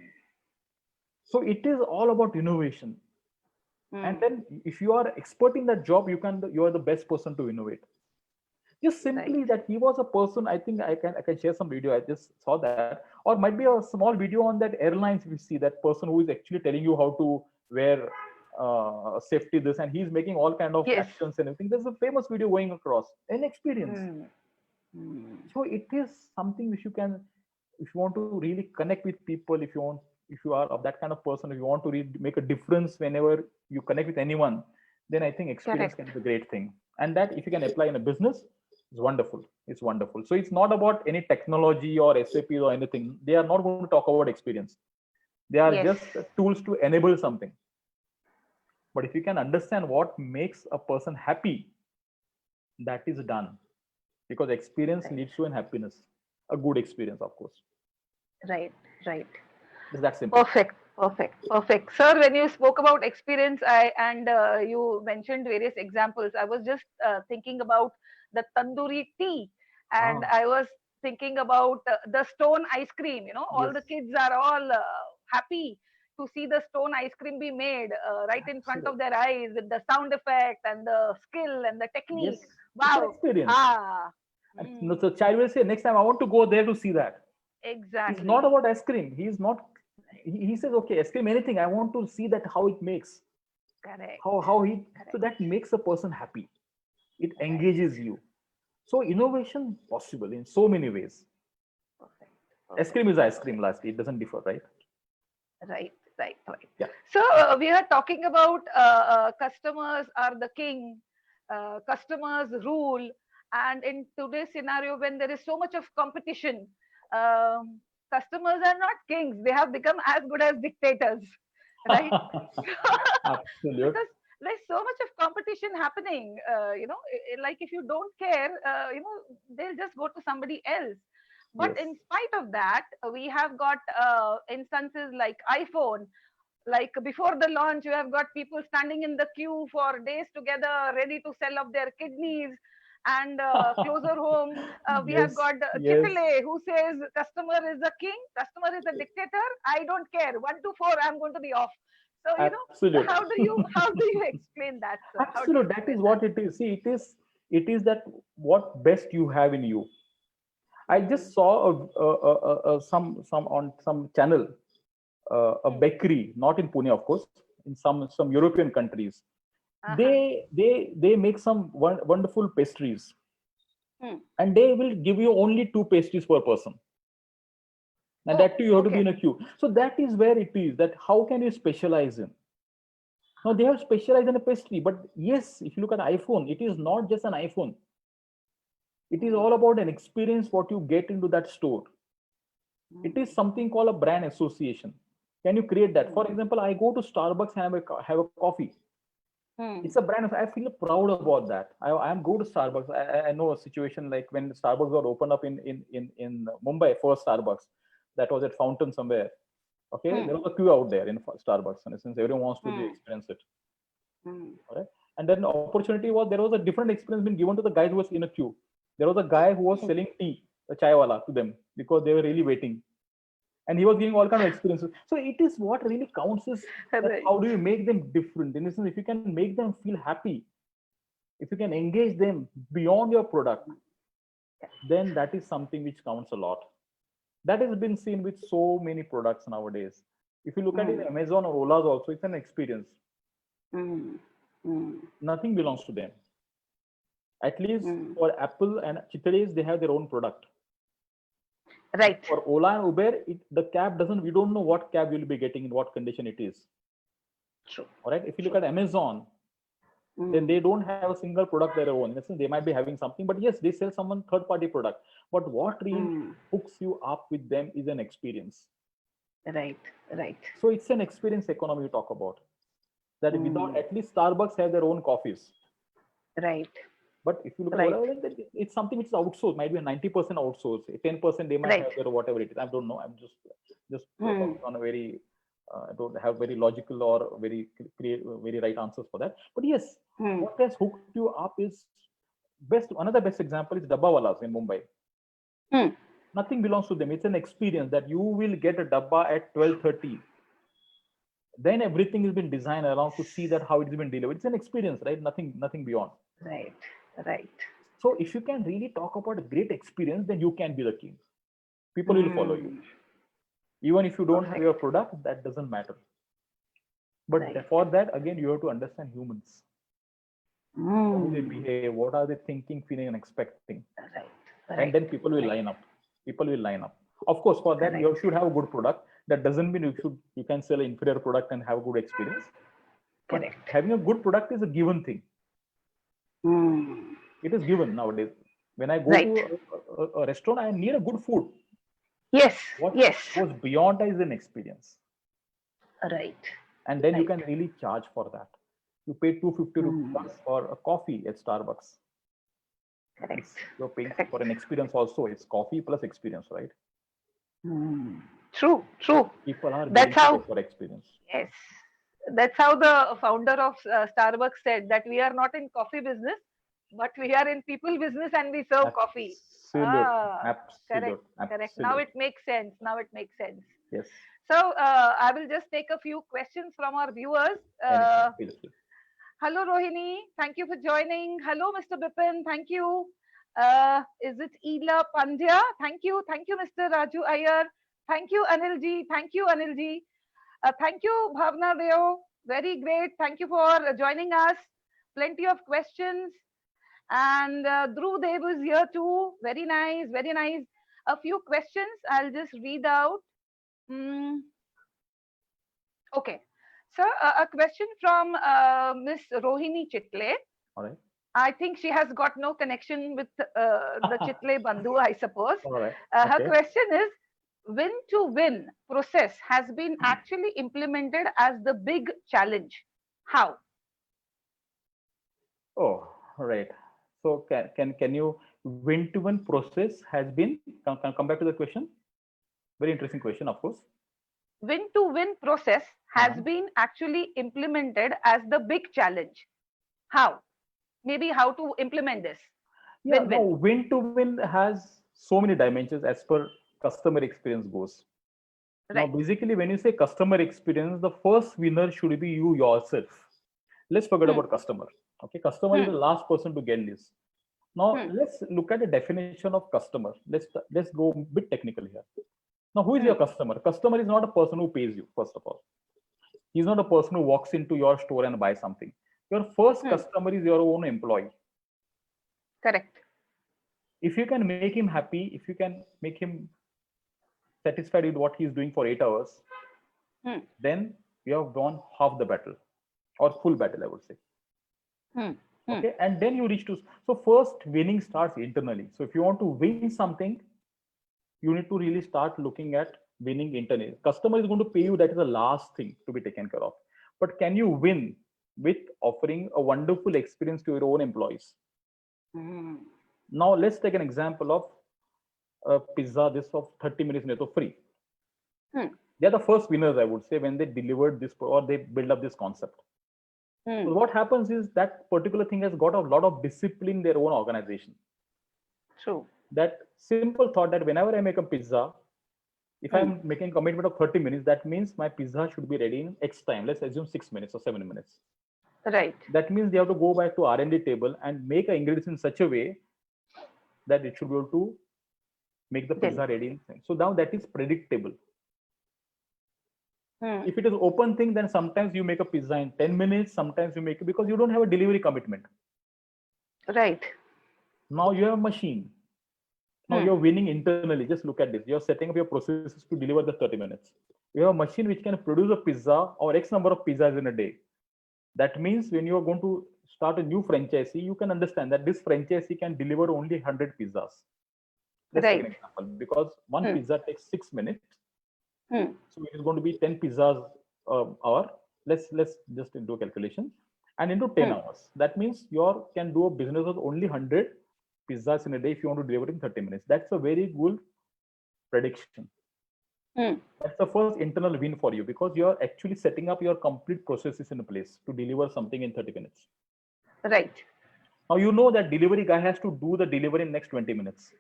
So it is all about innovation. And Mm. then if you are expert in that job, you are the best person to innovate. Just simply Right. that he was a person. I think I can share some video. I just saw that, or might be a small video on that airlines. We see that person who is actually telling you how to wear safety this, and he's making all kind of Yes. actions and everything. There's a famous video going across. An experience. Mm. Mm. So it is something which you can, if you want to really connect with people, if you are of that kind of person, if you want to really make a difference whenever you connect with anyone, then I think experience Correct. can be a great thing. And that if you can apply in a business, it's wonderful. It's wonderful. So it's not about any technology or SAP or anything. They are not going to talk about experience. They are Yes. just tools to enable something. But if you can understand what makes a person happy, that is done. Because experience Right. leads to an happiness, a good experience, of course. Right. Right. It's that simple. Perfect. Perfect. Perfect. Sir, when you spoke about experience, you mentioned various examples. I was just thinking about the tandoori tea, and Ah, I was thinking about the stone ice cream. All yes, the kids are all happy to see the stone ice cream be made right in front of absolutely. their eyes with the sound effect and the skill and the Yes, technique. it's an Wow. experience. Ah. And Mm, the child will say, next time I want to go there to see that. It's not exactly. about ice cream. He's not. He says, okay, ice cream, anything. I want to see that how it makes, Correct. how he. So Correct. that makes a person happy. It Right. engages you. So innovation possible in so many ways. Perfect. Ice Perfect. cream is ice cream. Perfect. Lastly, it doesn't differ, right? Right, right, right. Yeah. So we are talking about customers are the king, customers rule, and in today's scenario, when there is so much of competition, um, customers are not kings; they have become as good as dictators, right? Absolute. Because there's so much of competition happening. Like if you don't care, they'll just go to somebody else. But Yes. in spite of that, we have got instances like iPhone. Like before the launch, you have got people standing in the queue for days together, ready to sell off their kidneys. And closer home, we have Yes. got Yes. AAA who says customer is the king, customer is a dictator. I don't care. 1 to 4, I'm going to be off. So Absolute. how do you explain that, sir? How do you Absolute. That is explain that? what it is. See, it is that what best you have in you. I Hmm. just saw some on some channel, a Hmm. bakery, not in Pune, of course, in some European countries. Uh-huh. They make some wonderful pastries, Hmm. and they will give you only two pastries per person, and Oh, that too you have to be okay. in a queue. So that is where it is. That how can you specialize in? Now they have specialized in a pastry, but yes, if you look at iPhone, it is not just an iPhone. It is Hmm. all about an experience what you get into that store. It is Hmm. something called a brand association. Can you create that? For Hmm. example, I go to Starbucks and have a coffee. Hmm. It's a brand. I feel proud about that. I am go to Starbucks. I know a situation like when Starbucks got opened up in Mumbai, first Starbucks that was at Fountain somewhere. Okay, Hmm. there was a queue out there in Starbucks, and since everyone wants to Hmm. experience it, Hmm. all right. And then the opportunity was there was a different experience being given to the guys who was in a queue. There was a guy who was Hmm. selling tea, a chai wala, to them because they were really waiting. And he was giving all kind of experiences. So it is what really counts is that Right. how do you make them different? In the sense, if you can make them feel happy, if you can engage them beyond your product, then that is something which counts a lot. That has been seen with so many products nowadays. If you look at it, Amazon or Ola's also, it's an experience. Mm. Mm. Nothing belongs to them. At least Mm. for Apple and Chitale's, they have their own product. Right. For Ola and Uber, the cab doesn't, we don't know what cab you'll be getting, in what condition it is. True. All right. If you look at Amazon, then they don't have a single product their own. They might be having something, but yes, they sell someone third-party product. But what really hooks you up with them is an experience. Right. Right. So it's an experience economy you talk about. That without, at least Starbucks have their own coffees. Right. But if you look at Ola, it's something which is outsourced, might be a 90% outsourced, 10% they might have their whatever it is. I don't know. I'm just talking on a very, I don't have very logical or very right answers for that. But yes, what has hooked you up is another best example is Dabbawalas in Mumbai. Nothing belongs to them. It's an experience that you will get a dabba at 12:30. Then everything has been designed around to see that how it's been delivered. It's an experience, right? Nothing beyond. Right. Right. So if you can really talk about a great experience, then you can be the king. People will follow you. Even if you don't have your product, that doesn't matter. But for that, again, you have to understand humans. How do they behave? What are they thinking, feeling, and expecting? Right. And then people will line up. People will line up. Of course, for that, you should have a good product. That doesn't mean you can sell an inferior product and have a good experience. Correct. But having a good product is a given thing. It is given nowadays. When I go to a restaurant, I need a good food. Yes. What goes beyond is an experience. Right. And then you can really charge for that. You pay 250 rupees for a coffee at Starbucks. Correct. You're paying for an experience also. It's coffee plus experience, right? True. People are That's how for experience. Yes. That's how the founder of Starbucks said that we are not in coffee business, but we are in people business and we serve coffee. Absolute. Correct. Now it makes sense. Yes. So I will just take a few questions from our viewers. Hello, Rohini. Thank you for joining. Hello, Mr. Bipin. Thank you. Is it Ela Pandya? Thank you. Thank you, Mr. Raju Iyer. Thank you, Anilji. Thank you, Bhavna Deo. Very great. Thank you for joining us. Plenty of questions. And Dhruv Dev is here too. Very nice. A few questions. I'll just read out. Okay. So a question from Miss Rohini Chitle. All right. I think she has got no connection with the Chitle Bandhu, I suppose. All right. Her question is, win-to-win process has been actually implemented as the big challenge. How? Oh, right. So can you win-to-win process has been, come back to the question? Very interesting question, of course. Win-to-win process has been actually implemented as the big challenge. How? Maybe how to implement this. Yeah, win-to-win has so many dimensions as per customer experience goes. Right. Now, basically, when you say customer experience, the first winner should be you yourself. Let's forget about customer. Okay, customer is the last person to get this. Now, let's look at the definition of customer. Let's go a bit technical here. Now, who is your customer? Customer is not a person who pays you, first of all. He's not a person who walks into your store and buys something. Your first customer is your own employee. Correct. If you can make him happy, if you can make him satisfied with what he's doing for 8 hours, then you have won half the battle, or full battle, I would say. Okay, and then you reach to, so first winning starts internally. So if you want to win something, you need to really start looking at winning internally. Customer is going to pay you, that is the last thing to be taken care of. But can you win with offering a wonderful experience to your own employees? Now let's take an example of a pizza, this of 30 minutes netto free. They're the first winners, I would say, when they delivered this or they build up this concept. So what happens is that particular thing has got a lot of discipline in their own organization. True. That simple thought that whenever I make a pizza, If I'm making a commitment of 30 minutes, that means my pizza should be ready in X time. Let's assume 6 minutes or 7 minutes. Right. That means they have to go back to R&D table and make an ingredients in such a way that it should be able to make the pizza ready in time. So now that is predictable. If it is open thing, then sometimes you make a pizza in 10 minutes, sometimes you make it because you don't have a delivery commitment. Right. Now you have a machine. Now you're winning internally. Just look at this. You're setting up your processes to deliver the 30 minutes. You have a machine which can produce a pizza or X number of pizzas in a day. That means when you are going to start a new franchisee, you can understand that this franchisee can deliver only 100 pizzas. Let's take an example. Because one pizza takes 6 minutes. So it is going to be 10 pizzas hour. Let's just do a calculation. And into 10 hours. That means you can do a business of only 100 pizzas in a day if you want to deliver in 30 minutes. That's a very good prediction. That's the first internal win for you because you're actually setting up your complete processes in place to deliver something in 30 minutes. Right. Now you know that delivery guy has to do the delivery in next 20 minutes.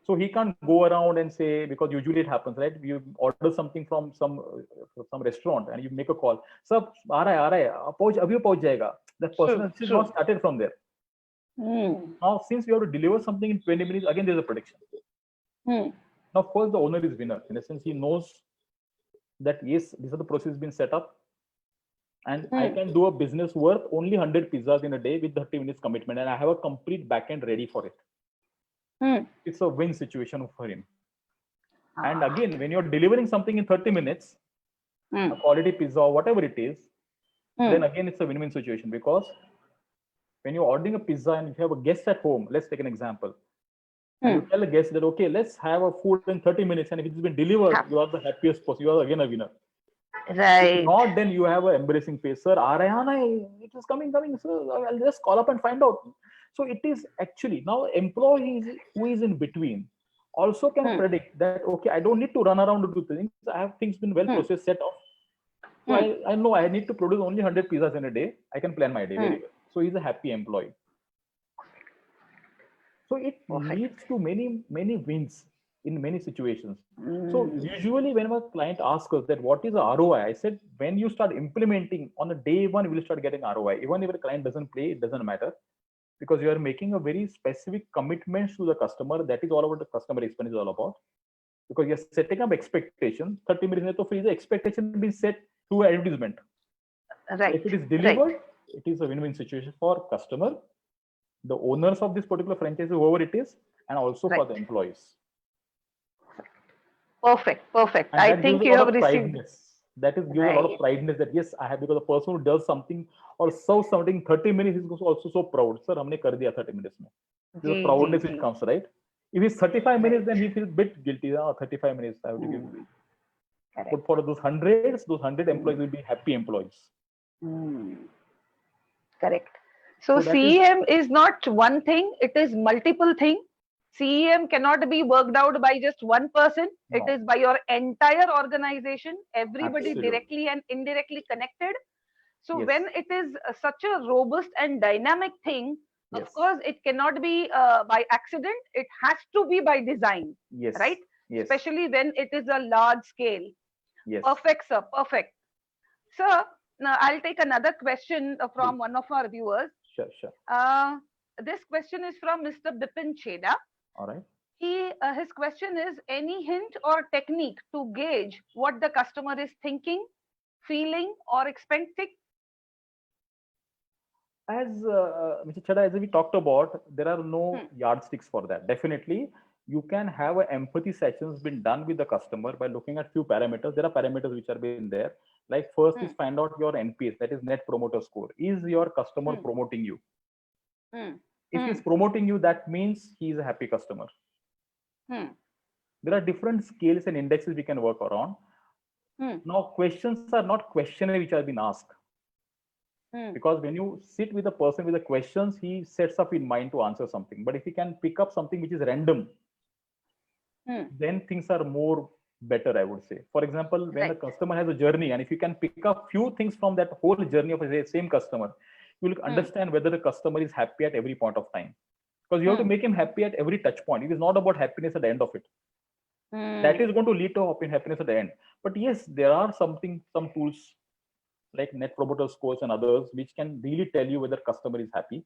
So he can't go around and say, because usually it happens, right? You order something from some restaurant and you make a call. Sir, aa raha hai, abhi pahunch jayega. The person has not started from there. Now, since you have to deliver something in 20 minutes, again, there's a prediction. Now, first, the owner is winner. In a sense, he knows that, yes, these are the processes being set up. And I can do a business worth only 100 pizzas in a day with 30 minutes commitment. And I have a complete backend ready for it. It's a win situation for him. And again, when you're delivering something in 30 minutes, a quality pizza or whatever it is, then again, it's a win-win situation because when you're ordering a pizza and if you have a guest at home, let's take an example. And you tell a guest that, okay, let's have a food in 30 minutes. And if it's been delivered, you are the happiest person. You are again a winner. Right. If not, then you have an embarrassing face. Sir, it is coming. Sir, I'll just call up and find out. So it is actually now employees who is in between also can predict that, okay, I don't need to run around to do things. I have things been well processed, set off. So I know I need to produce only 100 pizzas in a day. I can plan my day very well. So he's a happy employee. So it leads to many wins in many situations. So usually when a client asks us that what is the ROI, I said, when you start implementing on the day one, you will start getting ROI. Even if the client doesn't play, it doesn't matter because you are making a very specific commitments to the customer. That is all about the customer experience is all about. Because you're setting up expectation, 30 minutes to free the expectation being set through advertisement. Right. So if it is delivered, it is a win-win situation for customer, the owners of this particular franchise, whoever it is, and also for the employees. Perfect. And I think you have received. That is gives a lot of prideness that yes, I have, because the person who does something or serves something in 30 minutes is also so proud. Sir, humne kar diya 30 minutes mein. The proudness it comes, right? If it's 35 minutes, then he feels a bit guilty. 35 minutes I have to give. But for those 100 employees will be happy employees. Correct. So CEM is not one thing, it is multiple things. CEM cannot be worked out by just one person. No. It is by your entire organization, everybody Absolutely. directly and indirectly connected. So Yes. when it is such a robust and dynamic thing, Yes. of course, it cannot be by accident. It has to be by design, Yes. right? Yes. Especially when it is a large scale. Yes. Perfect, sir. Perfect. Sir, now I'll take another question from one of our viewers. Sure. This question is from Mr. Bipin Cheda. All right. His question is, any hint or technique to gauge what the customer is thinking, feeling, or expecting? As Mr. Chada, as we talked about, there are no yardsticks for that. Definitely, you can have an empathy sessions been done with the customer by looking at few parameters. There are parameters which are been there. Like first is find out your NPS, that is Net Promoter Score. Is your customer promoting you? If he's promoting you, that means he is a happy customer. There are different scales and indexes we can work around. Now, questions are not questionnaire which have been asked. Because when you sit with a person with the questions, he sets up in mind to answer something. But if he can pick up something which is random, then things are more better, I would say. For example, when a customer has a journey, and if you can pick up few things from that whole journey of the same customer, you will understand whether the customer is happy at every point of time. Because you have to make him happy at every touch point. It is not about happiness at the end of it. That is going to lead to happiness at the end. But yes, there are some tools like Net Promoter Scores and others which can really tell you whether customer is happy.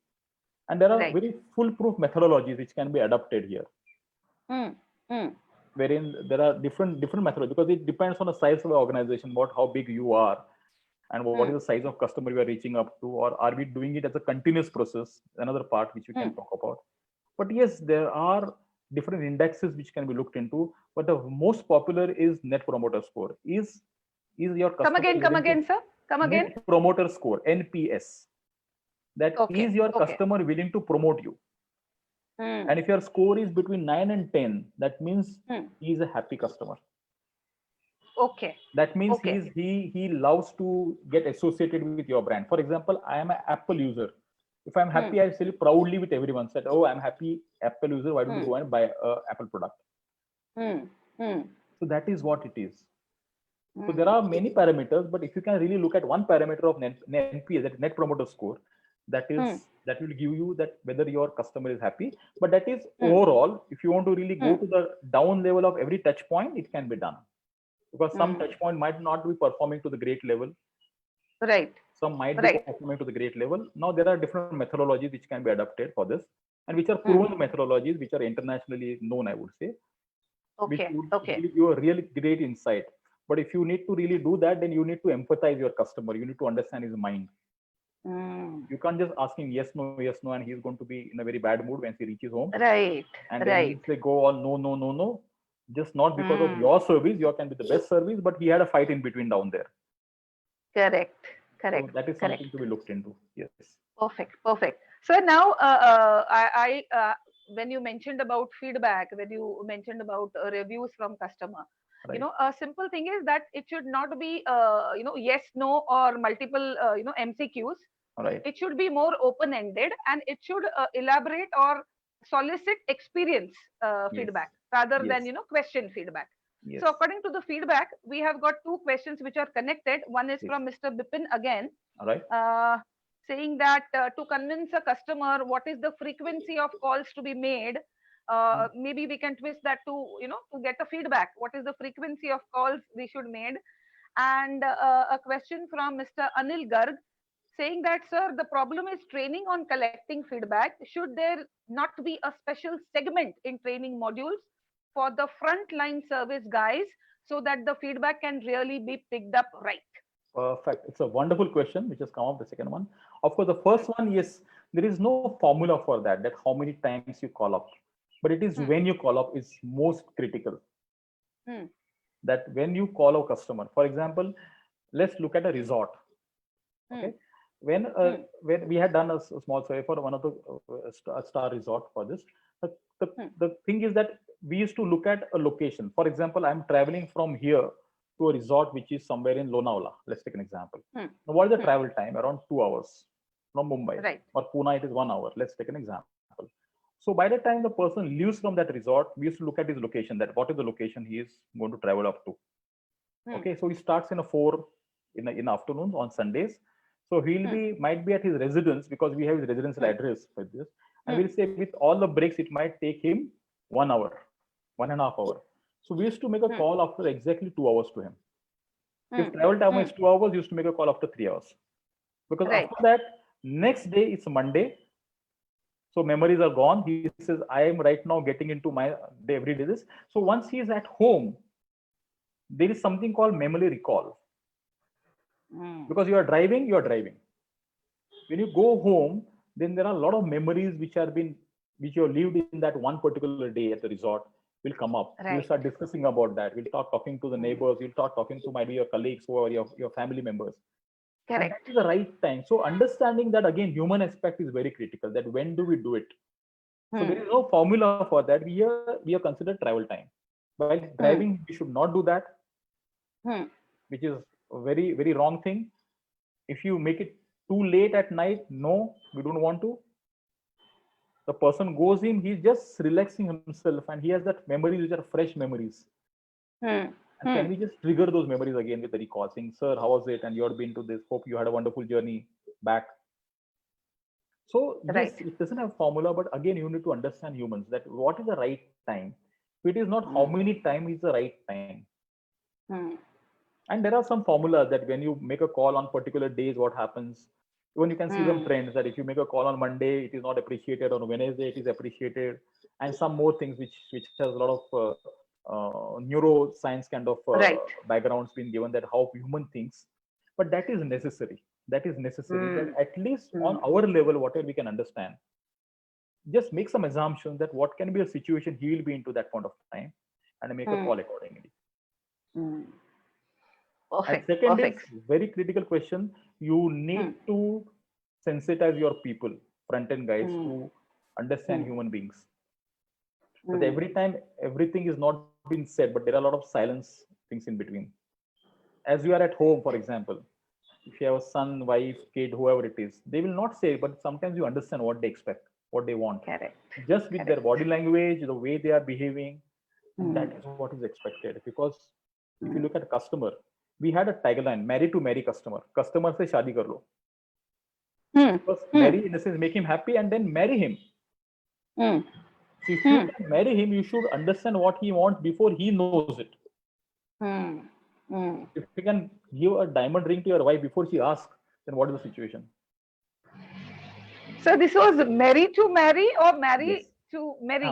And there are Right. very foolproof methodologies which can be adapted here, wherein there are different methodologies, because it depends on the size of the organization, how big you are, and what is the size of customer you are reaching up to, or are we doing it as a continuous process? Another part which we can talk about. But yes, there are different indexes which can be looked into. But the most popular is Net Promoter Score. Is your customer Come again, sir. Come again. Net Promoter Score, NPS. That is your customer willing to promote you. And if your score is between 9 and 10, that means he is a happy customer. Okay. That means he loves to get associated with your brand. For example, I am an Apple user. If I'm happy, I say proudly with everyone, said, "Oh, I'm happy Apple user. Why don't you go and buy a Apple product?" So that is what it is. So there are many parameters, but if you can really look at one parameter of NPS, that Net Promoter Score, that will give you that whether your customer is happy. But that is overall. If you want to really go to the down level of every touch point, it can be done, because some touch point might not be performing to the great level. Right. Some might be performing to the great level. Now there are different methodologies which can be adapted for this, and which are proven methodologies, which are internationally known, I would say. Which would give you a really great insight. But if you need to really do that, then you need to empathize your customer. You need to understand his mind. You can't just ask him yes, no, and he's going to be in a very bad mood when he reaches home. Right. And then they go on no. Just not because of your service, you can be the best service, but he had a fight in between down there. Correct. So that is something to be looked into. Yes. Perfect. So now, when you mentioned about feedback, when you mentioned about reviews from customer, right. A simple thing is that it should not be, yes, no, or multiple, MCQs. Right. It should be more open-ended, and it should elaborate or solicit experience feedback rather than, question feedback. Yes. So according to the feedback, we have got two questions which are connected. One is from Mr. Bipin again. All right. Saying that to convince a customer, what is the frequency of calls to be made? Maybe we can twist that to, to get a feedback. What is the frequency of calls we should made? And a question from Mr. Anil Garg saying that, sir, the problem is training on collecting feedback. Should there not be a special segment in training modules for the frontline service guys so that the feedback can really be picked up right? Perfect. It's a wonderful question which has come up, the second one. Of course, the first one, yes, there is no formula for that how many times you call up. But it is when you call up is most critical. That when you call a customer, for example, let's look at a resort. Okay. When we had done a small survey for one of the star resort for this, the thing is that we used to look at a location. For example, I'm traveling from here to a resort which is somewhere in Lonavala. Let's take an example. Now, what is the travel time? Around 2 hours from Mumbai. Right. Or Pune, it is 1 hour. Let's take an example. So by the time the person leaves from that resort, we used to look at his location, that what is the location he is going to travel up to. Okay, so he starts in 4 in the afternoons on Sundays. So he'll might be at his residence, because we have his residential address for this. And we'll say with all the breaks, it might take him 1 hour, 1.5 hours. So we used to make a call after exactly 2 hours to him. If travel time is 2 hours, we used to make a call after 3 hours. Because after that, next day it's Monday. So memories are gone. He says, I am right now getting into my day every day this. So once he is at home, there is something called memory recall. Because you are driving. When you go home, then there are a lot of memories which you have lived in that one particular day at the resort will come up. Right. We'll start discussing about that. We'll start talking to the neighbors. We'll start talking to maybe your colleagues or your family members. Correct. And that is the right time. So understanding that, again, human aspect is very critical, that when do we do it? So there is no formula for that. We are considered travel time. While driving, we should not do that, which is a very, very wrong thing. If you make it too late at night, no, we don't want to. The person goes in, he's just relaxing himself, and he has that memories which are fresh memories. And can we just trigger those memories again with the recall, saying, sir, how was it? And you had been to this. Hope you had a wonderful journey back. So yes, it doesn't have formula, but again, you need to understand humans, that what is the right time. It is not how many time is the right time. Hmm. And there are some formulas that when you make a call on particular days, what happens. Even you can see some Hmm. trends that if you make a call on Monday, it is not appreciated. On Wednesday, it is appreciated, and some more things which has a lot of neuroscience kind of Right. backgrounds been given that how human thinks. But that is necessary. That is necessary. That Hmm. at least on Hmm. our level, whatever we can understand, just make some assumptions that what can be a situation he will be into that point of time, and make a Hmm. call accordingly. Hmm. And Perfect. second is Perfect. very critical question. You Hmm. need to sensitize your people, front end guys, Hmm. to understand Hmm. human beings. Because Hmm. every time everything is not been said, but there are a lot of silence things in between. As you are at home, for example, if you have a son, wife, kid, whoever it is, they will not say, but sometimes you understand what they expect, what they want. Correct. Just with their Correct. body language, the way they are behaving, and Hmm. that is what is expected. Because if you Hmm. look at a customer, we had a tagline, marry to marry customer. Customer se shadi kar lo. Hmm. First, Hmm. marry in a sense, make him happy and then marry him. Hmm. So if you Hmm. can marry him, you should understand what he wants before he knows it. Hmm. Hmm. If you can give a diamond ring to your wife before she asks, then what is the situation? So this was marry to marry or Yes. marry to marry?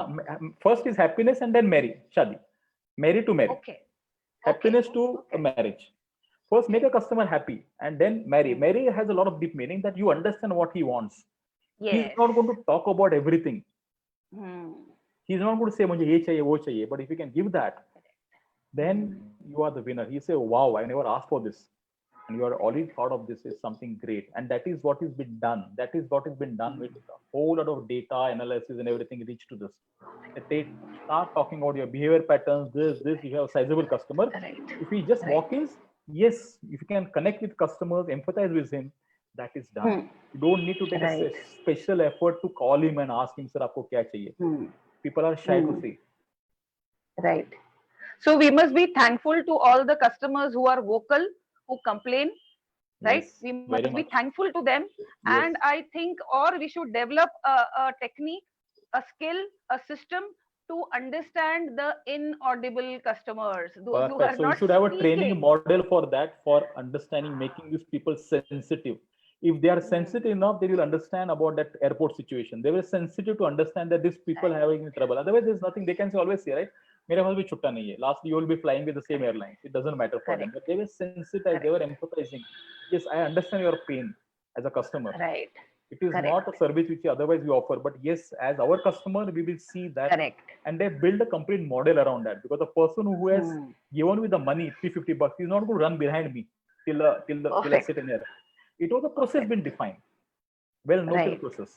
First is happiness and then marry, shadi. Marry to marry. Okay. Okay. Happiness to a Okay. marriage. First, make Okay. a customer happy and then marry. Hmm. Marry has a lot of deep meaning that you understand what he wants. He's Yes. not going to talk about everything. Hmm. He's not going to say, "Mujhe ye chahiye, wo chahiye." But if you can give that, then Hmm. you are the winner. He say, "Wow, I never asked for this." And you are already thought of this is something great. And that is what has been done. That is what has been done with a whole lot of data analysis and everything reached to this. That they start talking about your behavior patterns, this, you have a sizable customer. Right. If he just Right. walk in, yes, if you can connect with customers, empathize with him, that is done. Hmm. You don't need to take a Right. special effort to call him and ask him, sir, aapko kya chahiye? Hmm. People are shy to Hmm. say. Right. So we must be thankful to all the customers who are vocal, who complain, right? Yes, We must very be much. thankful to them. Yes. And I think, or we should develop a technique, a skill, a system to understand the inaudible customers, those who are Perfect. So you not should have a training speaking. model for that, for understanding, making these people sensitive. If they are Hmm. sensitive enough, they will understand about that airport situation. They were sensitive to understand that these people Right. having trouble. Otherwise, there's nothing they can say. Always say, right? मेरे पास भी छुट्टा नहीं है. Lastly, you will be flying with the same Correct. airlines. It doesn't matter for them. Correct. But they were sensitized. They Correct. were empathizing. Yes, I understand your pain as a customer. Right. It is Correct. not a service which otherwise we offer. But yes, as our customer, we will see that, Correct. and they build a complete model around that. Because the person who has Hmm. given me the money, $350, he's not going to run behind me till I Perfect. sit in there. It was a process been Perfect. defined, well noted Right. process.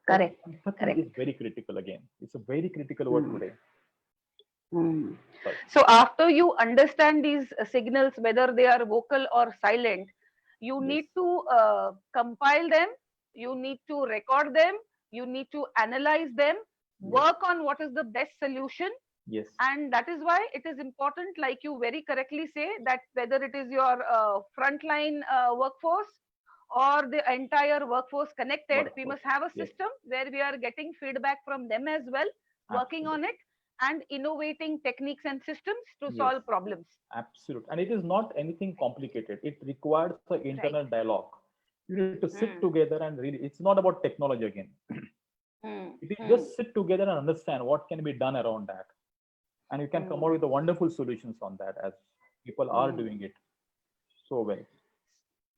But Correct. empathy Correct. is very critical again. It's a very critical word Hmm. today. Hmm. Sorry. So after you understand these signals, whether they are vocal or silent, you Yes. need to compile them, you need to record them, you need to analyze them, Yes. work on what is the best solution. Yes. And that is why it is important, like you very correctly say, that whether it is your frontline workforce or the entire workforce connected, we Workforce. must have a Yes. system where we are getting feedback from them as well, working on Absolutely. it and innovating techniques and systems to Yes. solve problems. Absolutely. And it is not anything complicated. It requires an Right. internal dialogue. You need to sit Hmm. together and really, it's not about technology again. Hmm. It is Hmm. just sit together and understand what can be done around that. And you can come out with the wonderful solutions on that, as people are doing it so well.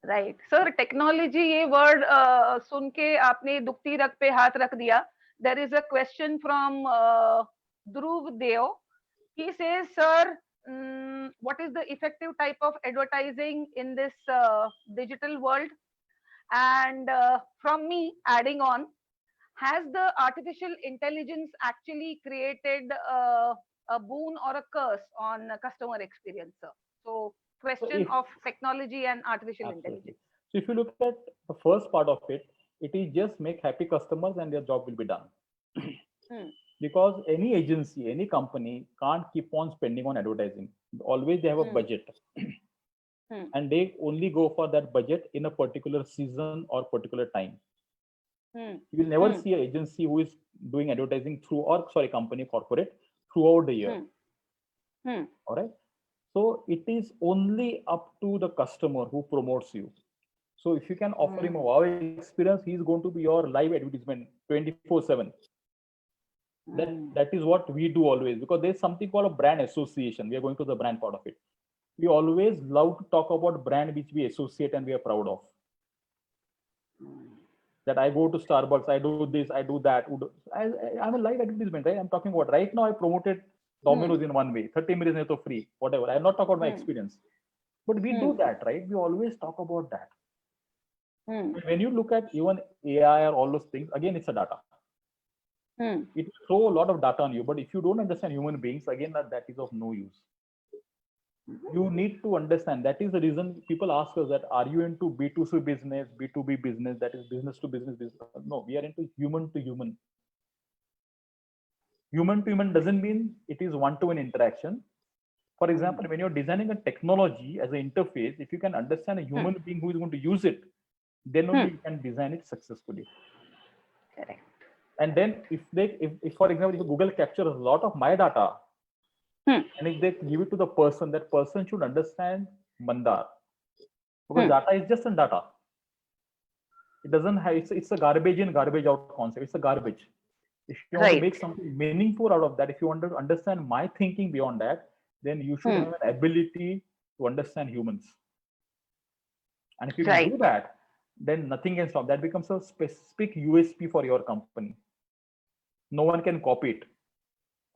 Right sir technology ये word सुन के आपने दुखती रग पे हाथ रख दिया. There is a question from Dhruv Dev. He says sir, what is the effective type of advertising in this digital world? And from me adding on, has the artificial intelligence actually created a boon or a curse on customer experience, sir? So So question if of technology and artificial absolutely. intelligence. So if you look at the first part of it, it is just make happy customers and their job will be done. Hmm. Because any agency, any company can't keep on spending on advertising. Always they have a Hmm. budget. Hmm. And they only go for that budget in a particular season or particular time. Hmm. You will never Hmm. see an agency who is doing advertising through, or sorry, company corporate throughout the year. Hmm. All right. So it is only up to the customer who promotes you. So if you can offer him a wow experience, he's going to be your live advertisement 24/7. That is what we do always, because there's something called a brand association. We are going to the brand part of it. We always love to talk about brand which we associate and we are proud of. That I go to Starbucks, I do this, I do that. I'm a live advertisement, right? I'm talking about right now. I promoted Domino's in one way, 30 minutes neto free, whatever. I'm not talking about my experience, but we do that, right? We always talk about that. When you look at even AI or all those things, again, it's a data. It will throw a lot of data on you, but if you don't understand human beings, again, that is of no use. You need to understand. That is the reason people ask us that, are you into B2C business, B2B business, that is business to business business? No, we are into human to human. Human to human doesn't mean it is one-to-one interaction. For example, when you're designing a technology as an interface, if you can understand a human being who is going to use it, then only you can design it successfully. Correct. And then if for example, if Google captures a lot of my data, and if they give it to the person, that person should understand Mandar. Because data is just a data. It doesn't have, it's a garbage in, garbage out concept. It's a garbage. If you want to make something meaningful out of that, if you want to understand my thinking beyond that, then you should have an ability to understand humans. And if you can do that, then nothing can stop. That becomes a specific USP for your company. No one can copy it.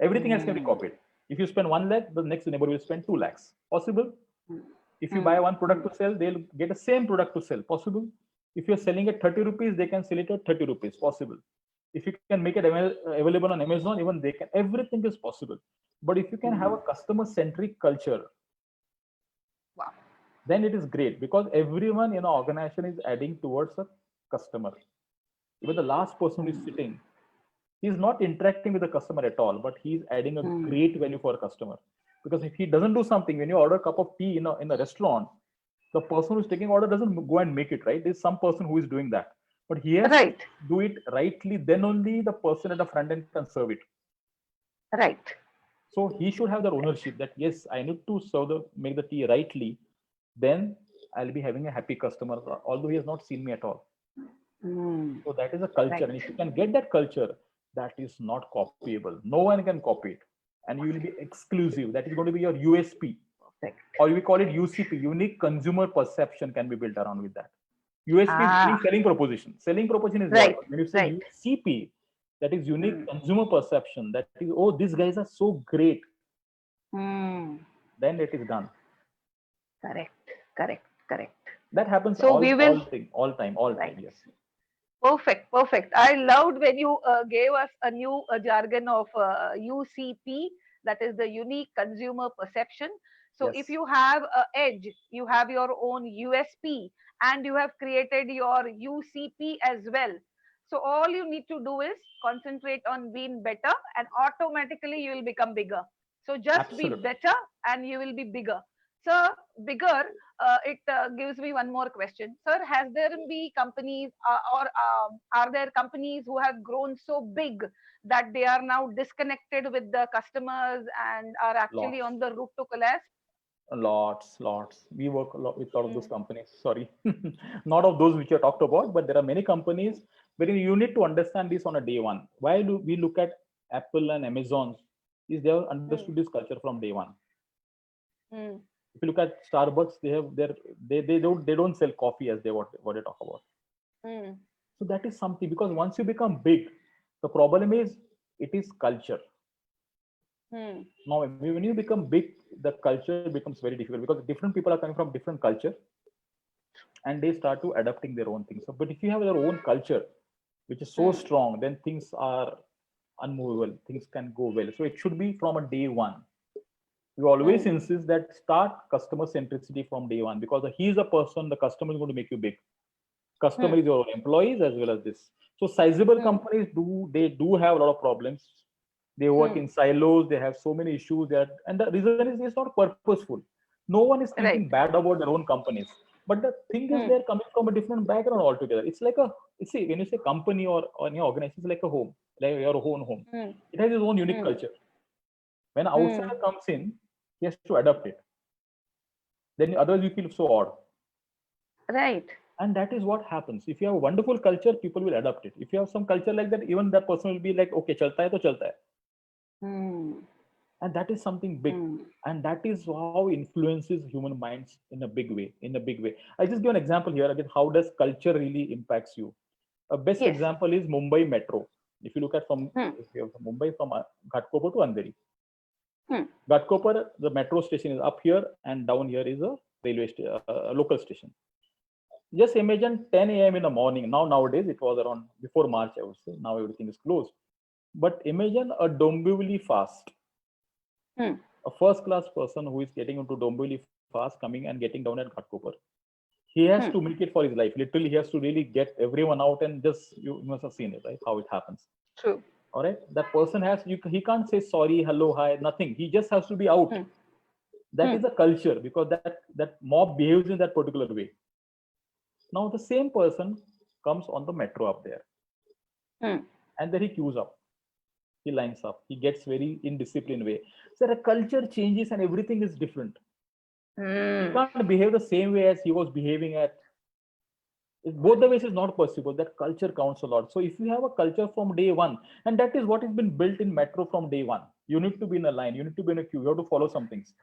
Everything else can be copied. If you spend 1 lakh, the next neighbor will spend 2 lakhs. Possible. If you buy one product to sell, they'll get the same product to sell. Possible. If you're selling at 30 rupees, they can sell it at 30 rupees. Possible. If you can make it available on Amazon, even they can. Everything is possible. But if you can have a customer-centric culture, then it is great, because everyone in an organization is adding towards a customer. Even the last person who is sitting, he's not interacting with the customer at all, but he's adding a great value for a customer. Because if he doesn't do something, when you order a cup of tea in a restaurant, the person who's taking order doesn't go and make it, right? There's some person who is doing that, but he has to do it rightly. Then only the person at the front end can serve it. Right. So he should have the ownership that, yes, I need to make the tea rightly. Then I'll be having a happy customer, although he has not seen me at all. So that is a culture. And if you can get that culture, that is not copyable. No one can copy it. And you will be exclusive. That is going to be your USP. Or we call it UCP, unique consumer perception, can be built around with that. USP is meaning selling proposition. Selling proposition is what? When you say UCP, that is unique consumer perception. That is, oh, these guys are so great. Then it is done. Correct. That happens all time. Yes. Perfect. I loved when you gave us a new jargon of UCP, that is the unique consumer perception. So if you have an edge, you have your own USP, and you have created your UCP as well. So all you need to do is concentrate on being better, and automatically you will become bigger. So just be better and you will be bigger. So bigger, it gives me one more question. Sir, has there been companies or are there companies who have grown so big that they are now disconnected with the customers and are actually on the route to collapse? Lots. We work a lot with a lot of those companies. Sorry, not of those which you talked about, but there are many companies where you need to understand this on a day one. Why do we look at Apple and Amazon? Is they have understood this culture from day one. If you look at Starbucks, they don't sell coffee as what they talk about. So that is something, because once you become big, the problem is it is culture. Now, when you become big, the culture becomes very difficult, because different people are coming from different culture, and they start to adapting their own things. So, but if you have your own culture, which is so strong, then things are unmovable. Things can go well. So it should be from a day one. We always insist that start customer centricity from day one, because he is a person, the customer is going to make you big. Customer is your employees as well as this. So sizable companies do have a lot of problems. They work in silos. They have so many issues and the reason is it's not purposeful. No one is thinking bad about their own companies. But the thing is, they're coming from a different background altogether. It's like when you say company or your organization, it's like a home, like your own home. It has its own unique culture. When an outsider comes in, he has to adapt it. Then otherwise you feel so odd. Right. And that is what happens. If you have a wonderful culture, people will adapt it. If you have some culture like that, even that person will be like, okay, chalta hai to chalta hai. And that is something big. And that is how influences human minds in a big way. I just give an example here again. How does culture really impacts you? A best Yes. example is Mumbai Metro. If you look at if you have Mumbai from Ghatkopar to Andheri. Ghatkopar, the metro station is up here, and down here is a railway local station. Just imagine 10 a.m. in the morning. Nowadays it was around before March, I would say. Now everything is closed. But imagine a Dombivli fast. A first class person who is getting into Dombivli fast, coming and getting down at Ghatkopar. He has to make it for his life. Literally, he has to really get everyone out, and just you must have seen it, right? How it happens. True. All right. That person he can't say sorry, hello, hi, nothing. He just has to be out. That is a culture, because that mob behaves in that particular way. Now the same person comes on the metro up there, and then he queues up. He lines up. He gets very indisciplined way. So the culture changes and everything is different. He can't behave the same way as he was behaving at. Both the ways is not possible. That culture counts a lot. So if you have a culture from day one, and that is what has been built in metro from day one, you need to be in a line. You need to be in a queue. You have to follow some things.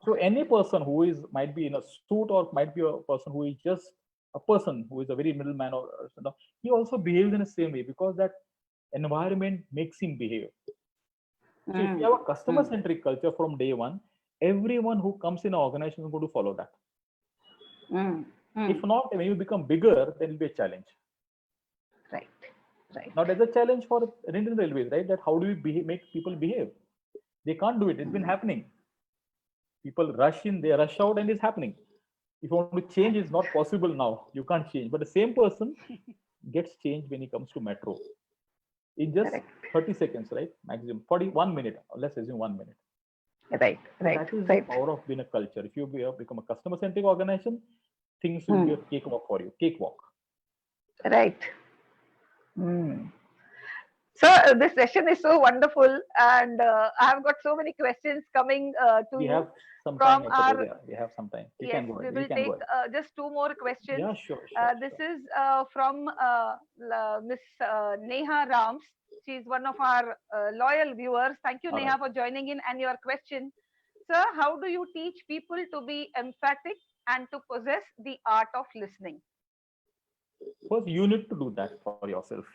So any person who might be in a suit, or might be a person who is just a person who is a very middleman, or he also behaves in the same way, because that environment makes him behave. So if you have a customer-centric culture from day one, everyone who comes in an organization is going to follow that. If not, when you become bigger, then it will be a challenge. Right. Now there's a challenge for Indian Railways, right? That how do we make people behave? They can't do it. It's been happening. People rush in, they rush out, and it's happening. If you want to change, it's not possible now. You can't change. But the same person gets changed when he comes to metro. In just 30 seconds, right? Maximum 41 minutes. Let's assume 1 minute. Right. That is the power of being a culture. If you become a customer-centric organization, things will be a cakewalk for you. Cakewalk. Right. So this session is so wonderful, and I have got so many questions coming to We you. have some from time. our, We have some time. yes, we will take just two more questions. Yeah, sure. This is from Miss Neha Rams. She is one of our loyal viewers. Thank you, Neha, for joining in. And your question, sir, how do you teach people to be emphatic and to possess the art of listening? First, you need to do that for yourself.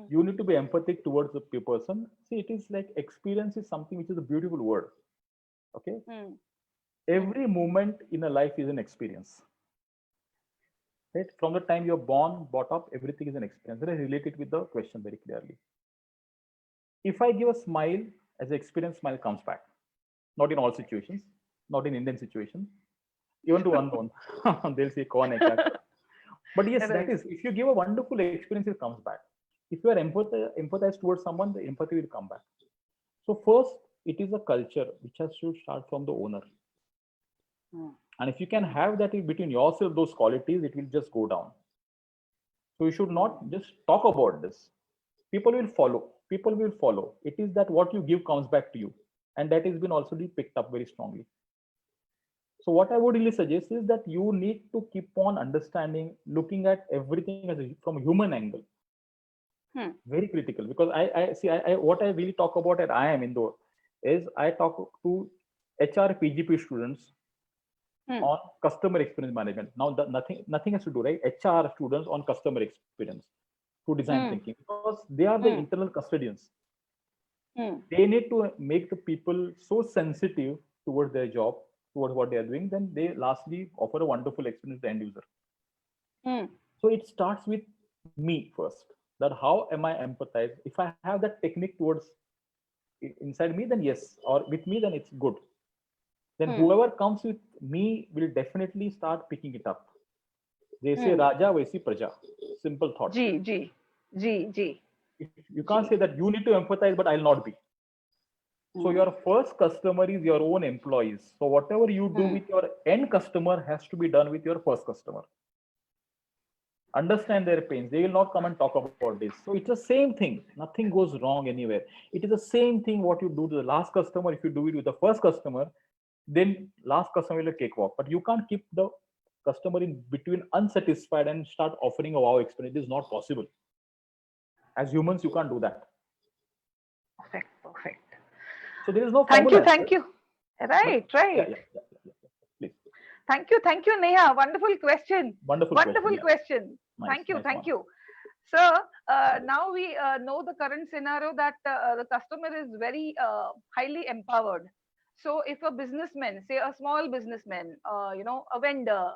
You need to be empathic towards the person. See, it is like experience is something which is a beautiful word. Okay. Every moment in a life is an experience. Right? From the time you're born, brought up, everything is an experience. I relate it with the question very clearly. If I give a smile as an experience, smile comes back. Not in all situations, not in Indian situation, even to unknown. They'll say, "Kaun hai kya?" But yes, that is, if you give a wonderful experience, it comes back. If you are empathized towards someone, the empathy will come back. So first, it is a culture which has to start from the owner. And if you can have that between yourself, those qualities, it will just go down. So you should not just talk about this. People will follow. People will follow. It is that what you give comes back to you. And that has been also picked up very strongly. So what I would really suggest is that you need to keep on understanding, looking at everything from a human angle. Very critical, because what I really talk about at IIM Indore is I talk to HR PGP students on customer experience management. Now nothing has to do, right? HR students on customer experience to design thinking, because they are the internal custodians. They need to make the people so sensitive towards their job, towards what they are doing, then they lastly offer a wonderful experience to the end user. So it starts with me first, that how am I empathized? If I have that technique towards inside me, then yes, or with me, then it's good. Then whoever comes with me will definitely start picking it up. They say Raja Vaisi Praja. Simple thought. G. You can't say that you need to empathize, but I'll not be. So your first customer is your own employees. So whatever you do with your end customer has to be done with your first customer. understand their pains. They will not come and talk about this. So it's the same thing. Nothing goes wrong anywhere. It is the same thing what you do to the last customer. If you do it with the first customer, then last customer will be a cakewalk. But you can't keep the customer in between unsatisfied and start offering a wow experience. It is not possible. As humans, you can't do that. Perfect, perfect. So there is no Thank you, formula. thank you. Right, Yeah, right. Please. Thank you, Neha. Wonderful question. Wonderful Wonderful question. Yeah. question. Nice, Thank you, nice thank one. you. So now we know the current scenario that the customer is very highly empowered. So if a businessman, say a small businessman, a vendor,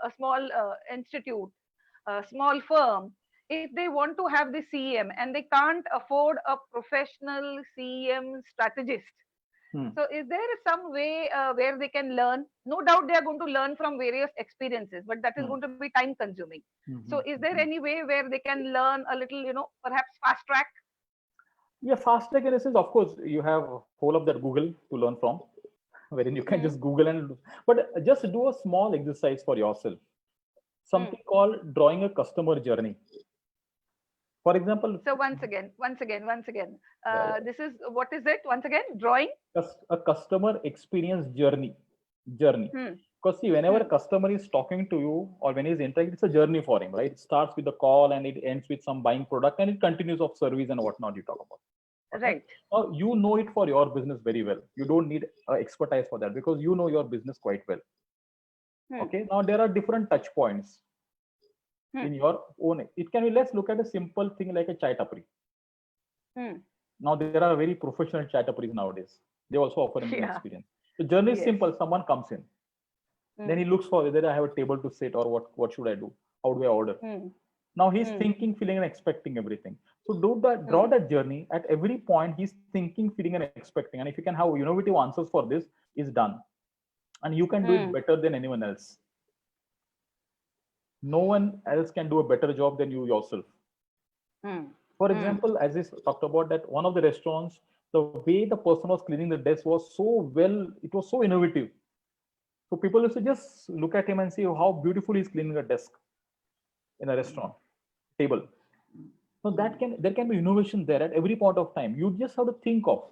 a small institute, a small firm, if they want to have the CEM and they can't afford a professional CEM strategist, Hmm. so is there some way where they can learn? No doubt they are going to learn from various experiences, but that is Hmm. going to be time consuming. Hmm. So is there any way where they can learn a little, perhaps fast track? Yeah, fast track in a sense, of course, you have whole of that Google to learn from, wherein you can Hmm. just Google and, but just do a small exercise for yourself. Hmm. Something called drawing a customer journey. For example, So once again, yeah, this is what is it? Once again, drawing. a customer experience journey. Hmm. Because see, whenever a Hmm. customer is talking to you or when he's interacting, it's a journey for him, right? It starts with the call and it ends with some buying product and it continues of service and whatnot you talk about. Okay. Right. Now you know it for your business very well. You don't need expertise for that because you know your business quite well. Hmm. Okay. Now there are different touch points Hmm. in your own. It can be, let's look at a simple thing like a chai tapri. Hmm. Now there are very professional chai tapris nowadays. They also offer a new Yeah. experience. The journey is Yes. simple. Someone comes in, then Hmm. he looks for whether I have a table to sit or what should I do? How do I order? Hmm. Now he's Hmm. thinking, feeling, and expecting everything. So do that, draw Hmm. that journey. At every point, he's thinking, feeling, and expecting. And if you can have innovative answers for this, is done. And you can do it Hmm. better than anyone else. No one else can do a better job than you yourself. Hmm. For Hmm. example, as I talked about that one of the restaurants, the way the person was cleaning the desk was so well, it was so innovative. So people used to just look at him and see how beautiful he's cleaning a desk in a restaurant table. So that can there can be innovation there at every point of time. You just have to think of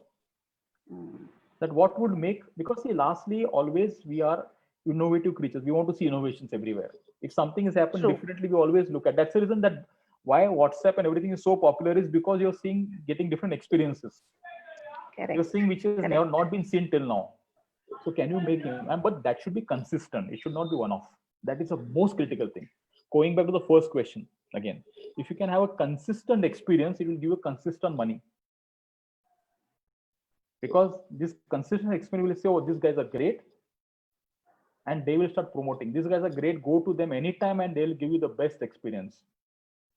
Hmm. that what would make, because see, lastly, always we are innovative creatures. We want to see innovations everywhere. If something has happened True. differently, we always look at. That's the reason that why WhatsApp and everything is so popular is because you're seeing getting different experiences. You're Correct. seeing which has never Correct. not been seen till now. So can you make him? And but that should be consistent. It should not be one-off. That is the most critical thing. Going back to the first question again, if you can have a consistent experience, it will give you consistent money. Because this consistent experience will say, oh, these guys are great, and they will start promoting. These guys are great. Go to them anytime, and they'll give you the best experience.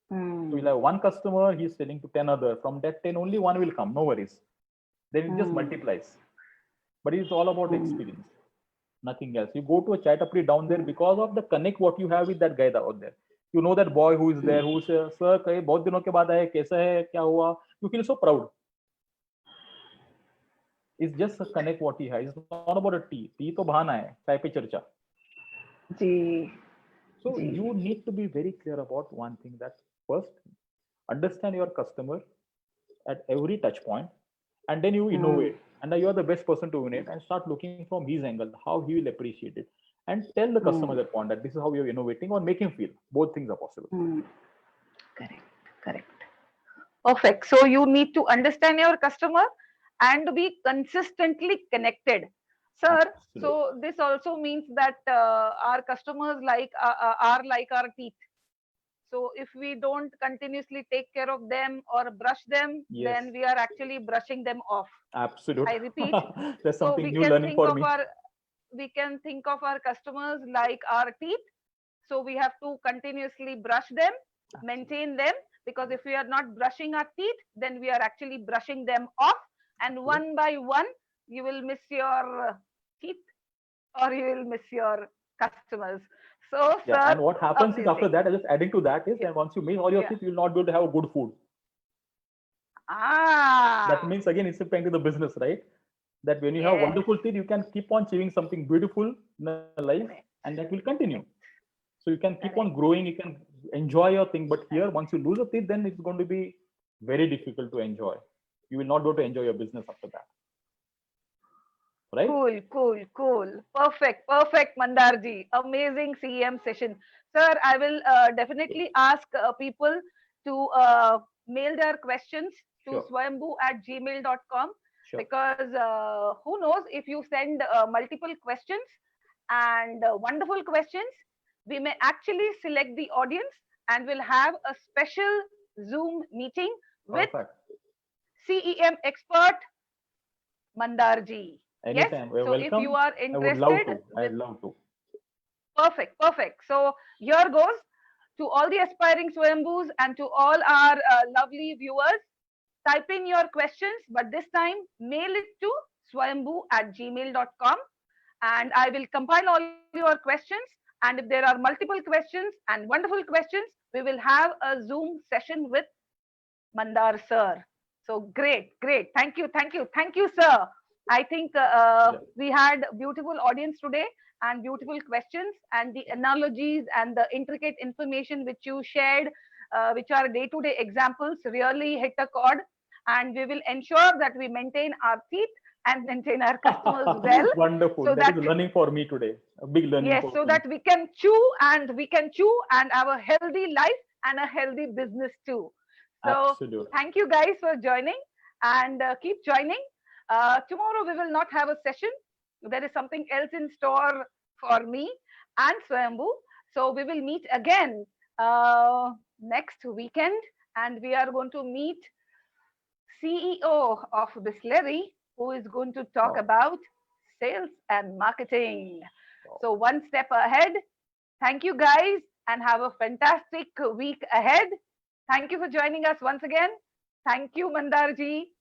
So you'll Hmm. have one customer, he's selling to 10 other. From that 10, only one will come. No worries. Then it just Hmm. multiplies. But it's all about the Hmm. experience, nothing else. You go to a chat tapri down there Hmm. because of the connect what you have with that guy out there. You know that boy who is there, who says, sir, कहीं बहुत दिनों के बाद आए, कैसा है, क्या हुआ? You feel so proud. It's just a connect what he has. It's not about a tea. Tea तो बहाना है, चाय पे चर्चा. जी. So ji. you need to be very clear about one thing, that first understand your customer at every touch point, and then you Hmm. innovate. And now you are the best person to innovate and start looking from his angle, how he will appreciate it. And tell the customer Hmm. that point that this is how you're innovating, or make him feel. Both things are possible. Hmm. Correct. Correct. Perfect. So you need to understand your customer and be consistently connected. Sir, Absolutely. so this also means that our customers are like our teeth. So if we don't continuously take care of them or brush them, Yes, then we are actually brushing them off. absolute. I repeat. That's So something new learning for me. we can think of our customers like our teeth. So we have to continuously brush them, maintain them, because if we are not brushing our teeth, then we are actually brushing them off. And one by one, you will miss your teeth or you will miss your customers. So, Yeah, sir, and what happens is after amazing. that, just adding to that is, Yeah. then once you miss all your Yeah. teeth, you will not be able to have a good food. That Ah, means again, it's a to the business, right? That when you have yes. wonderful teeth, you can keep on achieving something beautiful in life, Correct. and that will continue. Correct. So you can keep on Correct. growing. You can enjoy your thing. But here, once you lose a teeth, then it's going to be very difficult to enjoy. You will not be able to enjoy your business after that. Right? Cool. Perfect, Mandarji. Amazing CEM session. Sir, I will definitely ask people to mail their questions to Sure. swayambhu@gmail.com, Sure. because who knows, if you send multiple questions and wonderful questions, we may actually select the audience and we'll have a special Zoom meeting with Perfect. CEM expert Mandarji. Yes. Anytime. You're So if welcome. you are I would love interested, to. I'd love to. perfect. So here goes to all the aspiring Swayambhus and to all our lovely viewers. Type in your questions, but this time mail it to swayambhu@gmail.com, and I will compile all your questions. And if there are multiple questions and wonderful questions, we will have a Zoom session with Mandar sir. So great. Thank you, sir. I think we had beautiful audience today and beautiful questions, and the analogies and the intricate information which you shared, which are day-to-day examples, really hit a chord. And we will ensure that we maintain our teeth and maintain our customers well. Wonderful. So That is learning for me today. A big learning. Yes, for so me. that we can chew and have a healthy life and a healthy business too. So Absolutely. thank you guys for joining, and keep joining. Tomorrow we will not have a session. There is something else in store for me and Swayambhu. So we will meet again next weekend, and we are going to meet CEO of Bisleri, who is going to talk Wow. about sales and marketing. Wow. So one step ahead. Thank you guys, and have a fantastic week ahead. Thank you for joining us once again. Thank you, Mandarji.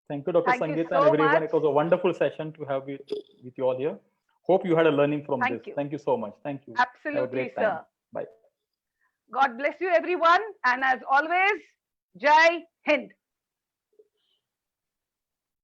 Thank you, Dr. Thank you Sangeeta, so and everyone. much. It was a wonderful session to have with you all here. Hope you had a learning from Thank this. you. Thank you so much. Thank you. Have a Absolutely, great time. sir. Bye. God bless you, everyone. And as always, Jai Hind.